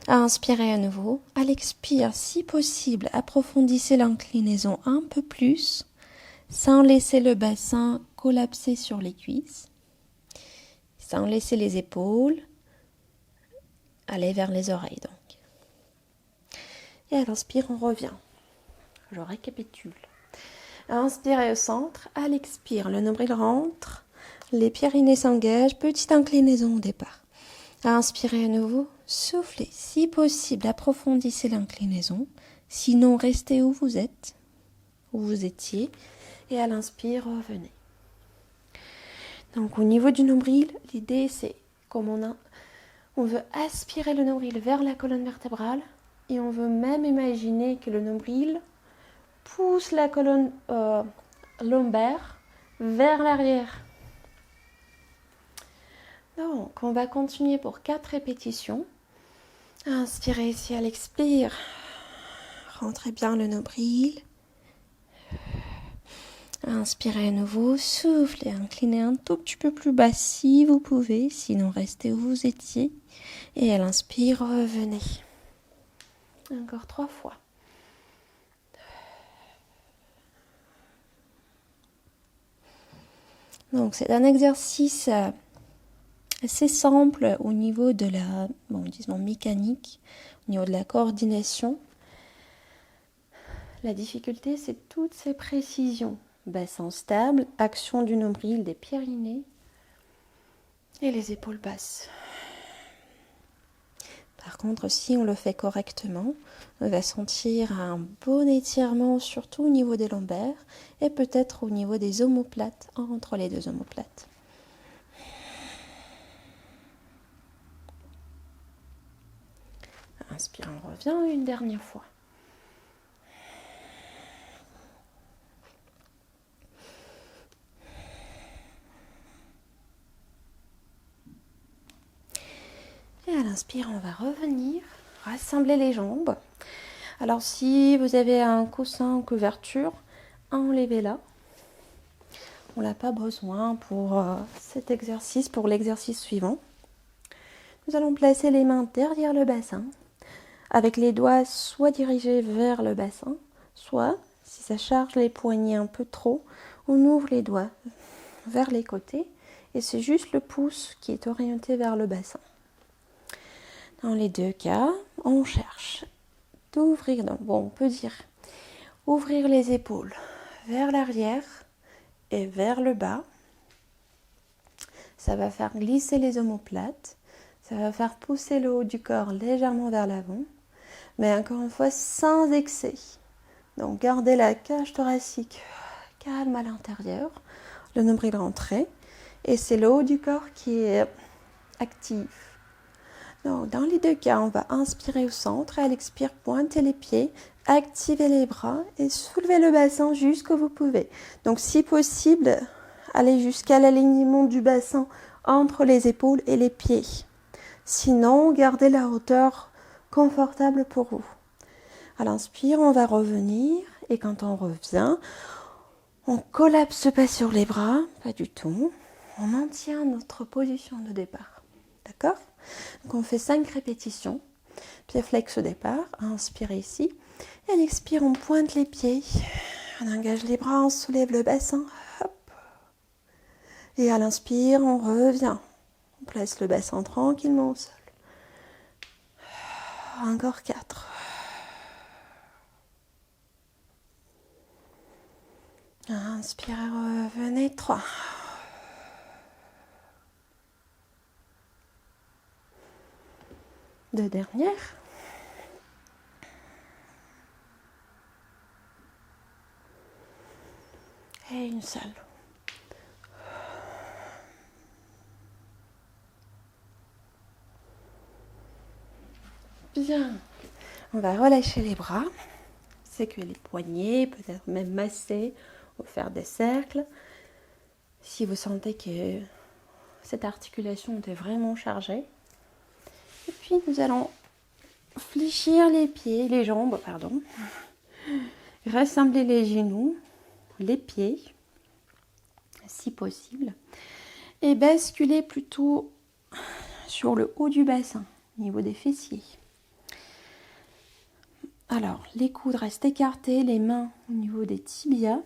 S1: À inspirer à nouveau, à l'expire, si possible, approfondissez l'inclinaison un peu plus, sans laisser le bassin collapser sur les cuisses, sans laisser les épaules aller vers les oreilles donc. Et à l'inspire, on revient. Je récapitule. À inspirer au centre, à l'expire, le nombril rentre, les pyrénées s'engagent, petite inclinaison au départ. À inspirer à nouveau, soufflez. Si possible, approfondissez l'inclinaison. Sinon, restez où vous êtes, où vous étiez. Et à l'inspire, revenez. Donc, au niveau du nombril, l'idée, c'est comme on veut aspirer le nombril vers la colonne vertébrale. Et on veut même imaginer que le nombril pousse la colonne lombaire vers l'arrière. Donc, on va continuer pour 4 répétitions. Inspirez ici à l'expire. Rentrez bien le nombril. Inspirez à nouveau. Soufflez. Inclinez un tout petit peu plus bas si vous pouvez. Sinon, restez où vous étiez. Et à l'inspire, revenez. Encore 3 fois. Donc, c'est un exercice assez simple au niveau de la, disons mécanique, au niveau de la coordination. La difficulté, c'est toutes ces précisions. Bassin stable, action du nombril, des pyrénées et les épaules basses. Par contre, si on le fait correctement, on va sentir un bon étirement, surtout au niveau des lombaires et peut-être au niveau des omoplates, entre les 2 omoplates. Inspire, on revient une dernière fois. Et à l'inspire, on va revenir, rassembler les jambes. Alors si vous avez un coussin ou couverture, enlevez-la. On n'a pas besoin pour cet exercice, pour l'exercice suivant. Nous allons placer les mains derrière le bassin, avec les doigts soit dirigés vers le bassin, soit, si ça charge les poignets un peu trop, on ouvre les doigts vers les côtés et c'est juste le pouce qui est orienté vers le bassin. Dans les 2 cas, on cherche d'ouvrir, on peut dire ouvrir les épaules vers l'arrière et vers le bas. Ça va faire glisser les omoplates, ça va faire pousser le haut du corps légèrement vers l'avant, mais encore une fois sans excès. Donc gardez la cage thoracique calme à l'intérieur, le nombril rentré, et c'est le haut du corps qui est active. Donc, dans les deux cas, on va inspirer au centre et à l'expire, pointer les pieds, activer les bras et soulever le bassin jusqu'où vous pouvez. Donc, si possible, allez jusqu'à l'alignement du bassin entre les épaules et les pieds. Sinon, gardez la hauteur confortable pour vous. À l'inspire, on va revenir et quand on revient, on collapse pas sur les bras, pas du tout. On maintient notre position de départ. D'accord? Donc on fait 5 répétitions. Pied flex au départ, inspire ici. Et à l'expire, on pointe les pieds. On engage les bras, on soulève le bassin. Hop. Et à l'inspire, on revient. On place le bassin tranquillement au sol. Encore 4. Inspirez, revenez. 3. Deux dernières. Et une seule. Bien. On va relâcher les bras. C'est que les poignets, peut-être même masser ou faire des cercles. Si vous sentez que cette articulation était vraiment chargée. Et puis nous allons fléchir les pieds, les jambes, pardon. Rassembler les genoux, les pieds, si possible. Et basculer plutôt sur le haut du bassin, au niveau des fessiers. Alors, les coudes restent écartés, les mains au niveau des tibias.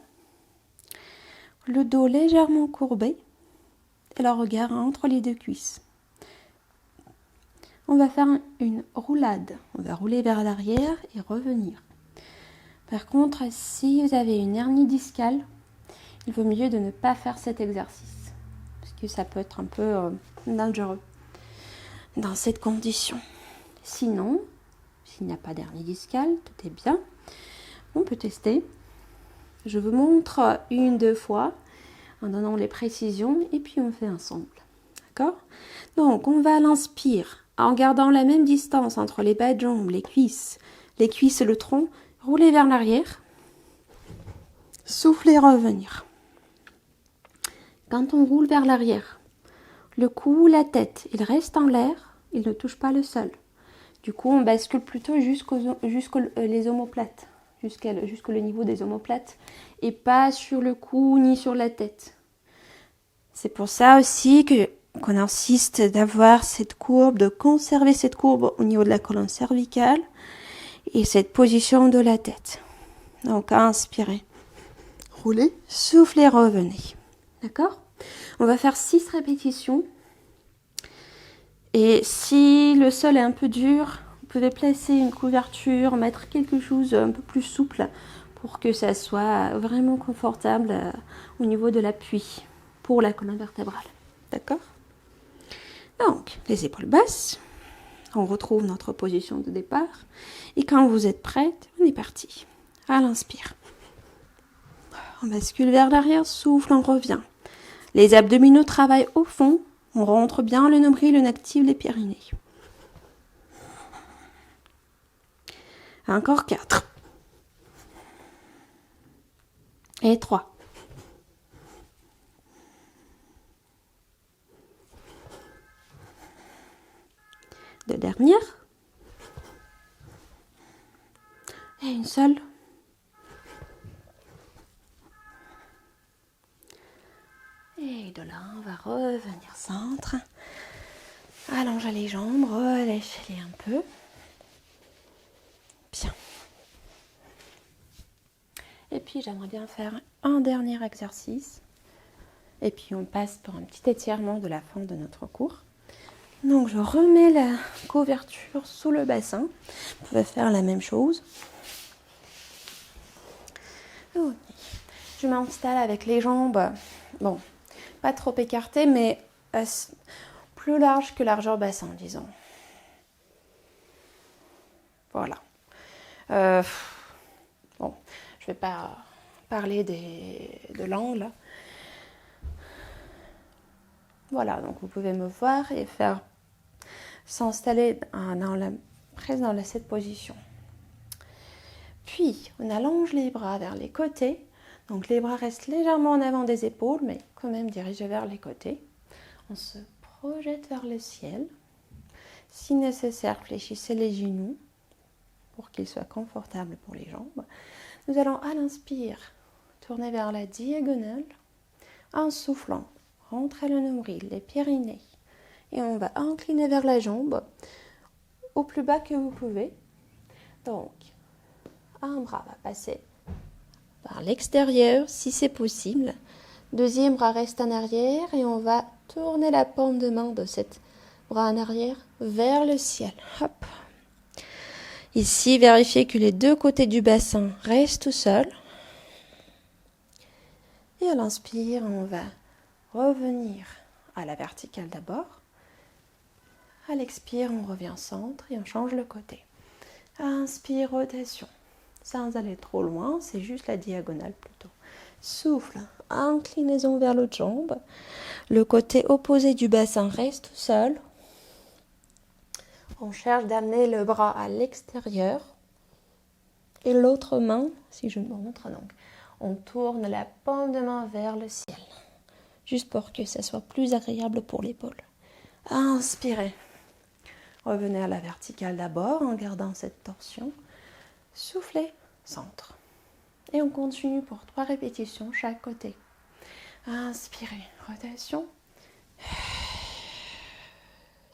S1: Le dos légèrement courbé et le regard entre les deux cuisses. On va faire une roulade. On va rouler vers l'arrière et revenir. Par contre, si vous avez une hernie discale, il vaut mieux de ne pas faire cet exercice. Parce que ça peut être un peu dangereux dans cette condition. Sinon, s'il n'y a pas d'hernie discale, tout est bien. On peut tester. Je vous montre 1-2 fois en donnant les précisions et puis on fait ensemble. D'accord? Donc, on va à l'inspire en gardant la même distance entre les bas de jambes, les cuisses et le tronc. Rouler vers l'arrière. Souffler, revenir. Quand on roule vers l'arrière, le cou, la tête, il reste en l'air, il ne touche pas le sol. Du coup, on bascule plutôt jusqu'aux les omoplates, jusqu'au niveau des omoplates, et pas sur le cou ni sur la tête. C'est pour ça aussi qu'on insiste d'avoir cette courbe, de conserver cette courbe au niveau de la colonne cervicale et cette position de la tête. Donc, inspirez, roulez, soufflez, revenez. D'accord? On va faire 6 répétitions. Et si le sol est un peu dur, vous pouvez placer une couverture, mettre quelque chose un peu plus souple pour que ça soit vraiment confortable au niveau de l'appui pour la colonne vertébrale. D'accord? Donc, les épaules basses. On retrouve notre position de départ. Et quand vous êtes prête, on est parti. À l'inspire. On bascule vers l'arrière, souffle, on revient. Les abdominaux travaillent au fond. On rentre bien le nombril, on active les périnées. Encore 4. Et 3. Deux dernières. Et une seule. Et de là, on va revenir centre. Allongez les jambes, relâchez-les un peu. Bien. Et puis, j'aimerais bien faire un dernier exercice. Et puis, on passe pour un petit étirement de la fin de notre cours. Donc, je remets la couverture sous le bassin. Vous pouvez faire la même chose. Okay. Je m'installe avec les jambes, bon, pas trop écartées, mais plus larges que largeur bassin, disons. Voilà. Bon, je vais pas parler de l'angle. Voilà, donc vous pouvez me voir et faire s'installer dans cette position. Puis, on allonge les bras vers les côtés. Donc, les bras restent légèrement en avant des épaules, mais quand même dirigés vers les côtés. On se projette vers le ciel. Si nécessaire, fléchissez les genoux pour qu'ils soient confortables pour les jambes. Nous allons, à l'inspire, tourner vers la diagonale. En soufflant, rentrez le nombril, les pyrénées. Et on va incliner vers la jambe au plus bas que vous pouvez. Donc, un bras va passer par l'extérieur si c'est possible. Deuxième bras reste en arrière et on va tourner la paume de main de cet bras en arrière vers le ciel. Hop. Ici, vérifiez que les deux côtés du bassin restent seuls. Et à l'inspire, on va revenir à la verticale d'abord. À l'expire, on revient au centre et on change le côté. Inspire, rotation. Sans aller trop loin, c'est juste la diagonale plutôt. Souffle, inclinaison vers l'autre jambe. Le côté opposé du bassin reste seul. On cherche d'amener le bras à l'extérieur. Et l'autre main, si je montre, donc, on tourne la paume de main vers le ciel. Juste pour que ça soit plus agréable pour l'épaule. Inspirez. Revenez à la verticale d'abord en gardant cette torsion. Soufflez, centre. Et on continue pour 3 répétitions chaque côté. Inspirez, rotation.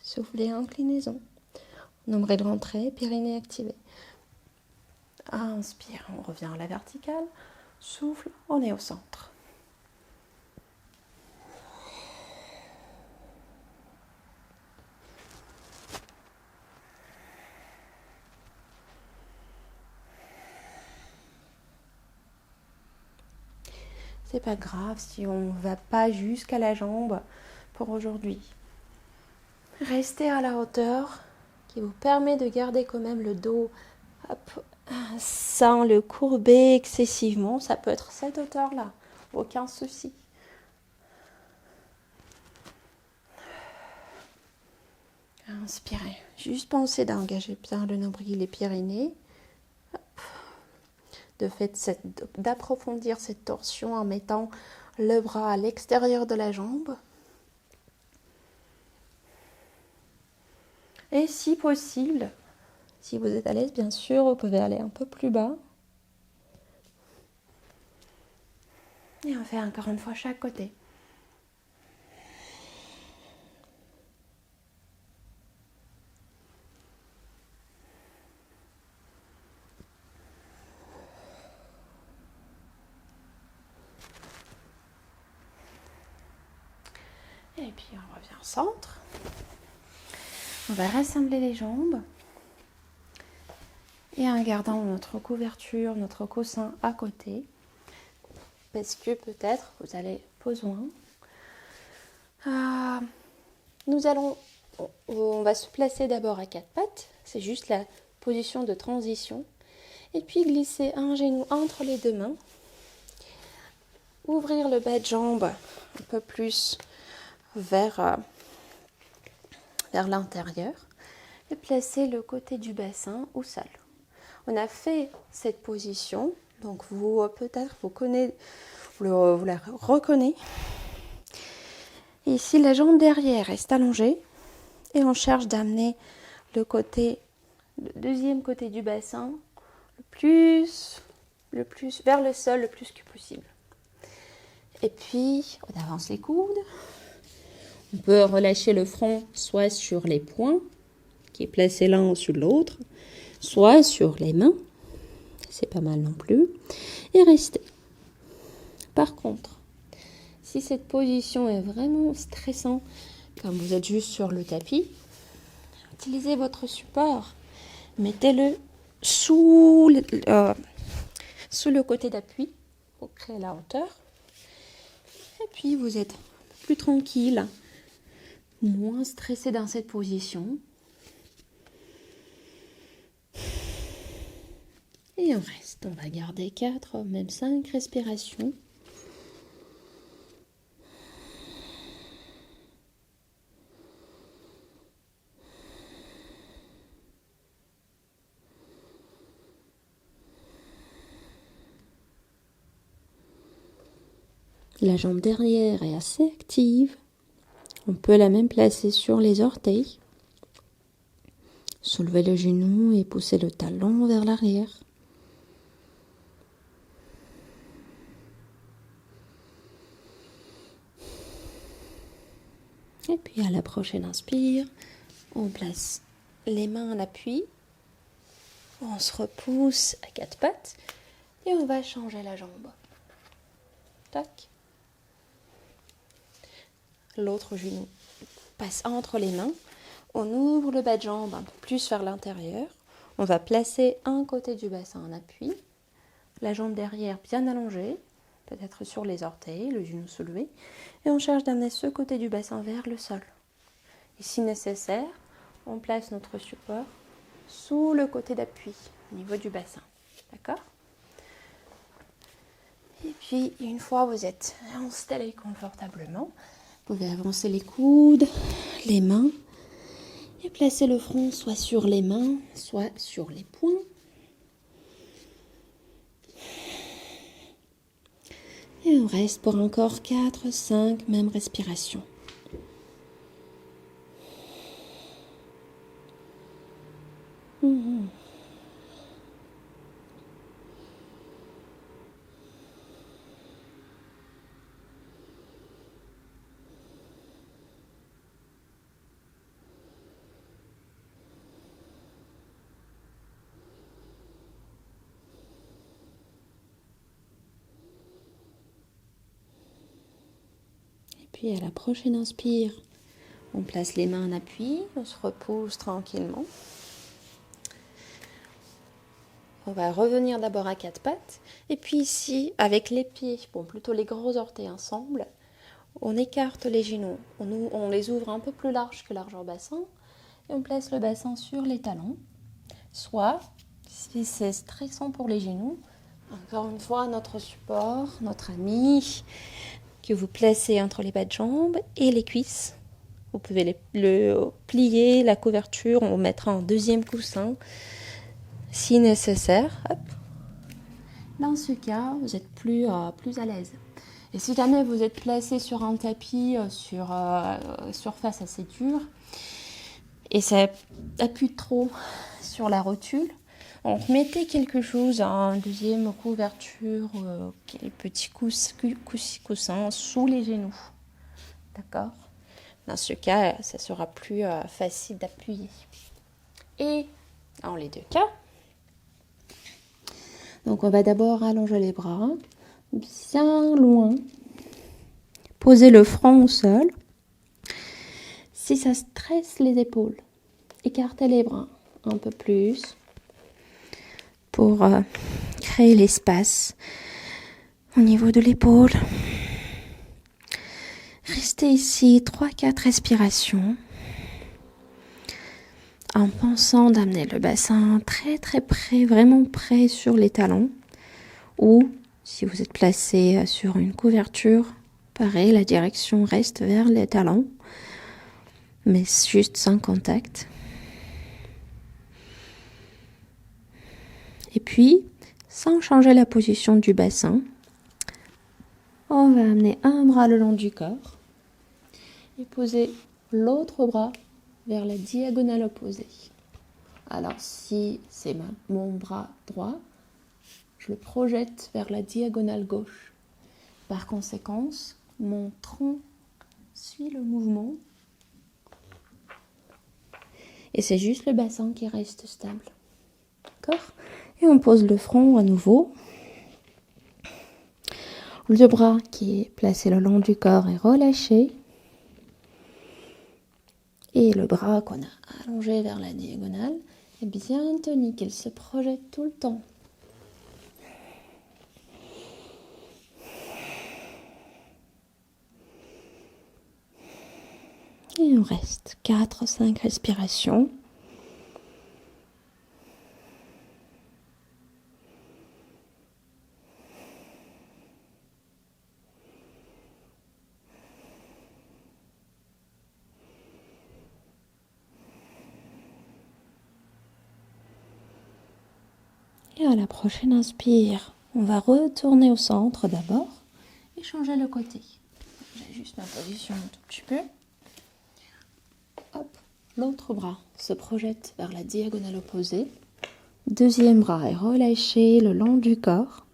S1: Soufflez, inclinaison. Nombril rentré, pyrénées activé. Inspire, on revient à la verticale. Souffle, on est au centre. C'est pas grave si on ne va pas jusqu'à la jambe pour aujourd'hui. Restez à la hauteur qui vous permet de garder quand même le dos sans le courber excessivement. Ça peut être cette hauteur-là, aucun souci. Inspirez. Juste pensez d'engager bien le nombril et les pyrénées. De fait, d'approfondir cette torsion en mettant le bras à l'extérieur de la jambe. Et si possible, si vous êtes à l'aise, bien sûr, vous pouvez aller un peu plus bas. Et on fait encore une fois chaque côté. Et puis on revient au centre. On va rassembler les jambes. Et en gardant notre couverture, notre coussin à côté. Parce que peut-être vous avez besoin. On va se placer d'abord à 4 pattes. C'est juste la position de transition. Et puis glisser un genou entre les deux mains. Ouvrir le bas de jambe un peu plus vers l'intérieur. Et placer le côté du bassin au sol. On a fait cette position. Donc peut-être vous la reconnaissez. Ici, la jambe derrière reste allongée. Et on cherche d'amener le deuxième côté du bassin le plus vers le sol le plus que possible. Et puis, on avance les coudes. On peut relâcher le front soit sur les poings, qui est placé l'un au-dessus de l'autre, soit sur les mains. C'est pas mal non plus. Et rester. Par contre, si cette position est vraiment stressante, comme vous êtes juste sur le tapis, utilisez votre support. Mettez-le sous le côté d'appui pour créer la hauteur. Et puis vous êtes plus tranquille, moins stressé dans cette position. Et on reste. On va garder 4, même 5 respirations. La jambe derrière est assez active. On peut la même placer sur les orteils. Soulevez le genou et poussez le talon vers l'arrière. Et puis à la prochaine inspire, on place les mains en appui. On se repousse à quatre pattes et on va changer la jambe. Tac. L'autre genou passe entre les mains. On ouvre le bas de jambe un peu plus vers l'intérieur. On va placer un côté du bassin en appui. La jambe derrière bien allongée, peut-être sur les orteils, le genou soulevé. Et on cherche d'amener ce côté du bassin vers le sol. Et si nécessaire, on place notre support sous le côté d'appui, au niveau du bassin. D'accord ? Et puis, une fois vous êtes installé confortablement, vous pouvez avancer les coudes, les mains, et placer le front soit sur les mains, soit sur les poings. Et on reste pour encore 4-5 mêmes respirations. Puis à la prochaine inspire, on place les mains en appui, on se repose tranquillement. On va revenir d'abord à quatre pattes. Et puis ici, avec les pieds, plutôt les gros orteils ensemble, on écarte les genoux. On les ouvre un peu plus large que largeur bassin. Et on place le bassin sur les talons. Soit, si c'est stressant pour les genoux, encore une fois, notre support, notre ami, que vous placez entre les bas de jambes et les cuisses. Vous pouvez le plier, la couverture, on mettra un deuxième coussin si nécessaire. Hop. Dans ce cas, vous êtes plus à l'aise. Et si jamais vous êtes placé sur un tapis, sur surface assez dure, et ça appuie trop sur la rotule, donc mettez quelque chose, un deuxième couverture, petit coussin sous les genoux. D'accord ? Dans ce cas, ça sera plus facile d'appuyer. Et dans les deux cas, donc on va d'abord allonger les bras bien loin. Posez le front au sol. Si ça stresse les épaules, écartez les bras un peu plus pour créer l'espace au niveau de l'épaule. Restez ici 3-4 respirations en pensant d'amener le bassin très très près, vraiment près sur les talons. Ou si vous êtes placé sur une couverture, pareil, la direction reste vers les talons, mais juste sans contact. Et puis, sans changer la position du bassin, on va amener un bras le long du corps et poser l'autre bras vers la diagonale opposée. Alors, si c'est mon bras droit, je le projette vers la diagonale gauche. Par conséquent, mon tronc suit le mouvement et c'est juste le bassin qui reste stable. D'accord ? Et on pose le front à nouveau. Le bras qui est placé le long du corps est relâché. Et le bras qu'on a allongé vers la diagonale est bien tonique. Il se projette tout le temps. Et on reste 4-5 respirations. Et à la prochaine inspire, on va retourner au centre d'abord. et changer le côté. J'ajuste ma position un tout petit peu. Hop, l'autre bras se projette vers la diagonale opposée. Deuxième bras est relâché le long du corps.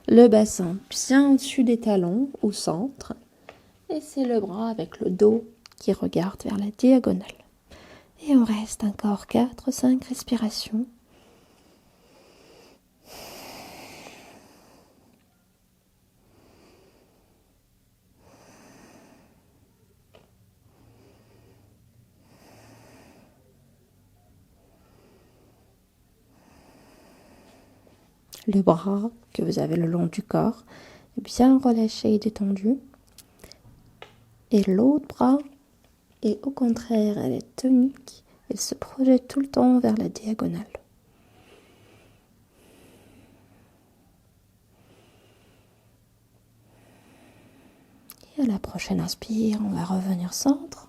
S1: Le bassin bien au-dessus des talons, au centre. Et c'est le bras avec le dos qui regarde vers la diagonale. Et on reste encore 4-5 respirations. Le bras que vous avez le long du corps est bien relâché et détendu. Et l'autre bras est au contraire, elle est tonique. Elle se projette tout le temps vers la diagonale. Et à la prochaine inspire, on va revenir centre.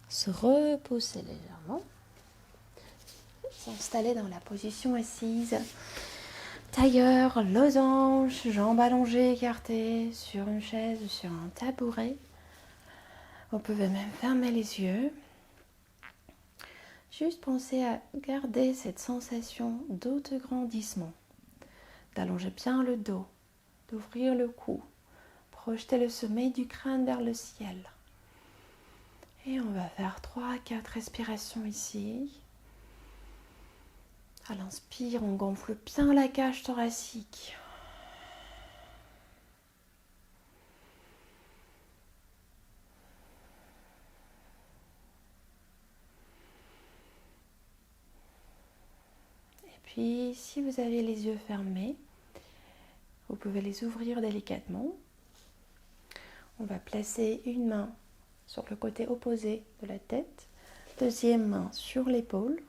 S1: Se reposer légèrement. S'installer dans la position assise. Tailleur, losange, jambes allongées, écartées, sur une chaise ou sur un tabouret. Vous pouvez même fermer les yeux. Juste pensez à garder cette sensation d'autograndissement, d'allonger bien le dos, d'ouvrir le cou, projeter le sommet du crâne vers le ciel. Et on va faire 3-4 respirations ici. À l'inspire, on gonfle bien la cage thoracique. Et puis, si vous avez les yeux fermés, vous pouvez les ouvrir délicatement. On va placer une main sur le côté opposé de la tête, deuxième main sur l'épaule.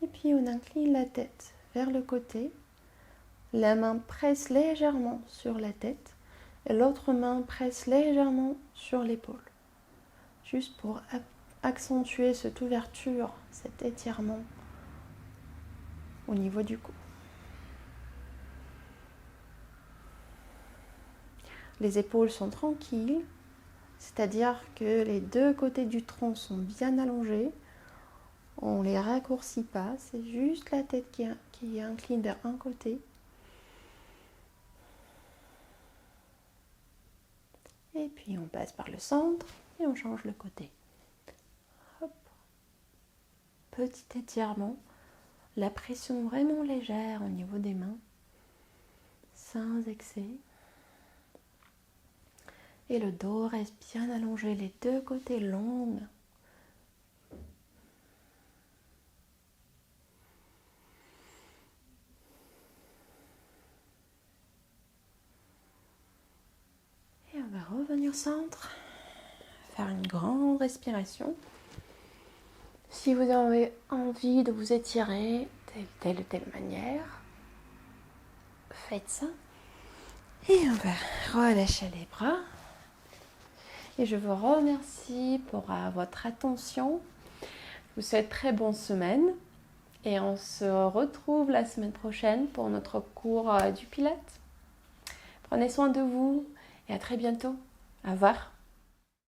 S1: Et puis on incline la tête vers le côté. La main presse légèrement sur la tête et l'autre main presse légèrement sur l'épaule. Juste pour accentuer cette ouverture, cet étirement au niveau du cou. Les épaules sont tranquilles, c'est-à-dire que les deux côtés du tronc sont bien allongés. On ne les raccourcit pas, c'est juste la tête qui incline vers un côté. Et puis on passe par le centre et on change le côté. Hop. Petit étirement, la pression vraiment légère au niveau des mains, sans excès. Et le dos reste bien allongé, les deux côtés longs. Et on va revenir au centre, faire une grande respiration. Si vous avez envie de vous étirer de telle ou telle manière, faites ça. Et on va relâcher les bras. Et je vous remercie pour votre attention. Je vous souhaite très bonne semaine. Et on se retrouve la semaine prochaine pour notre cours du Pilates. Prenez soin de vous et à très bientôt. Au revoir.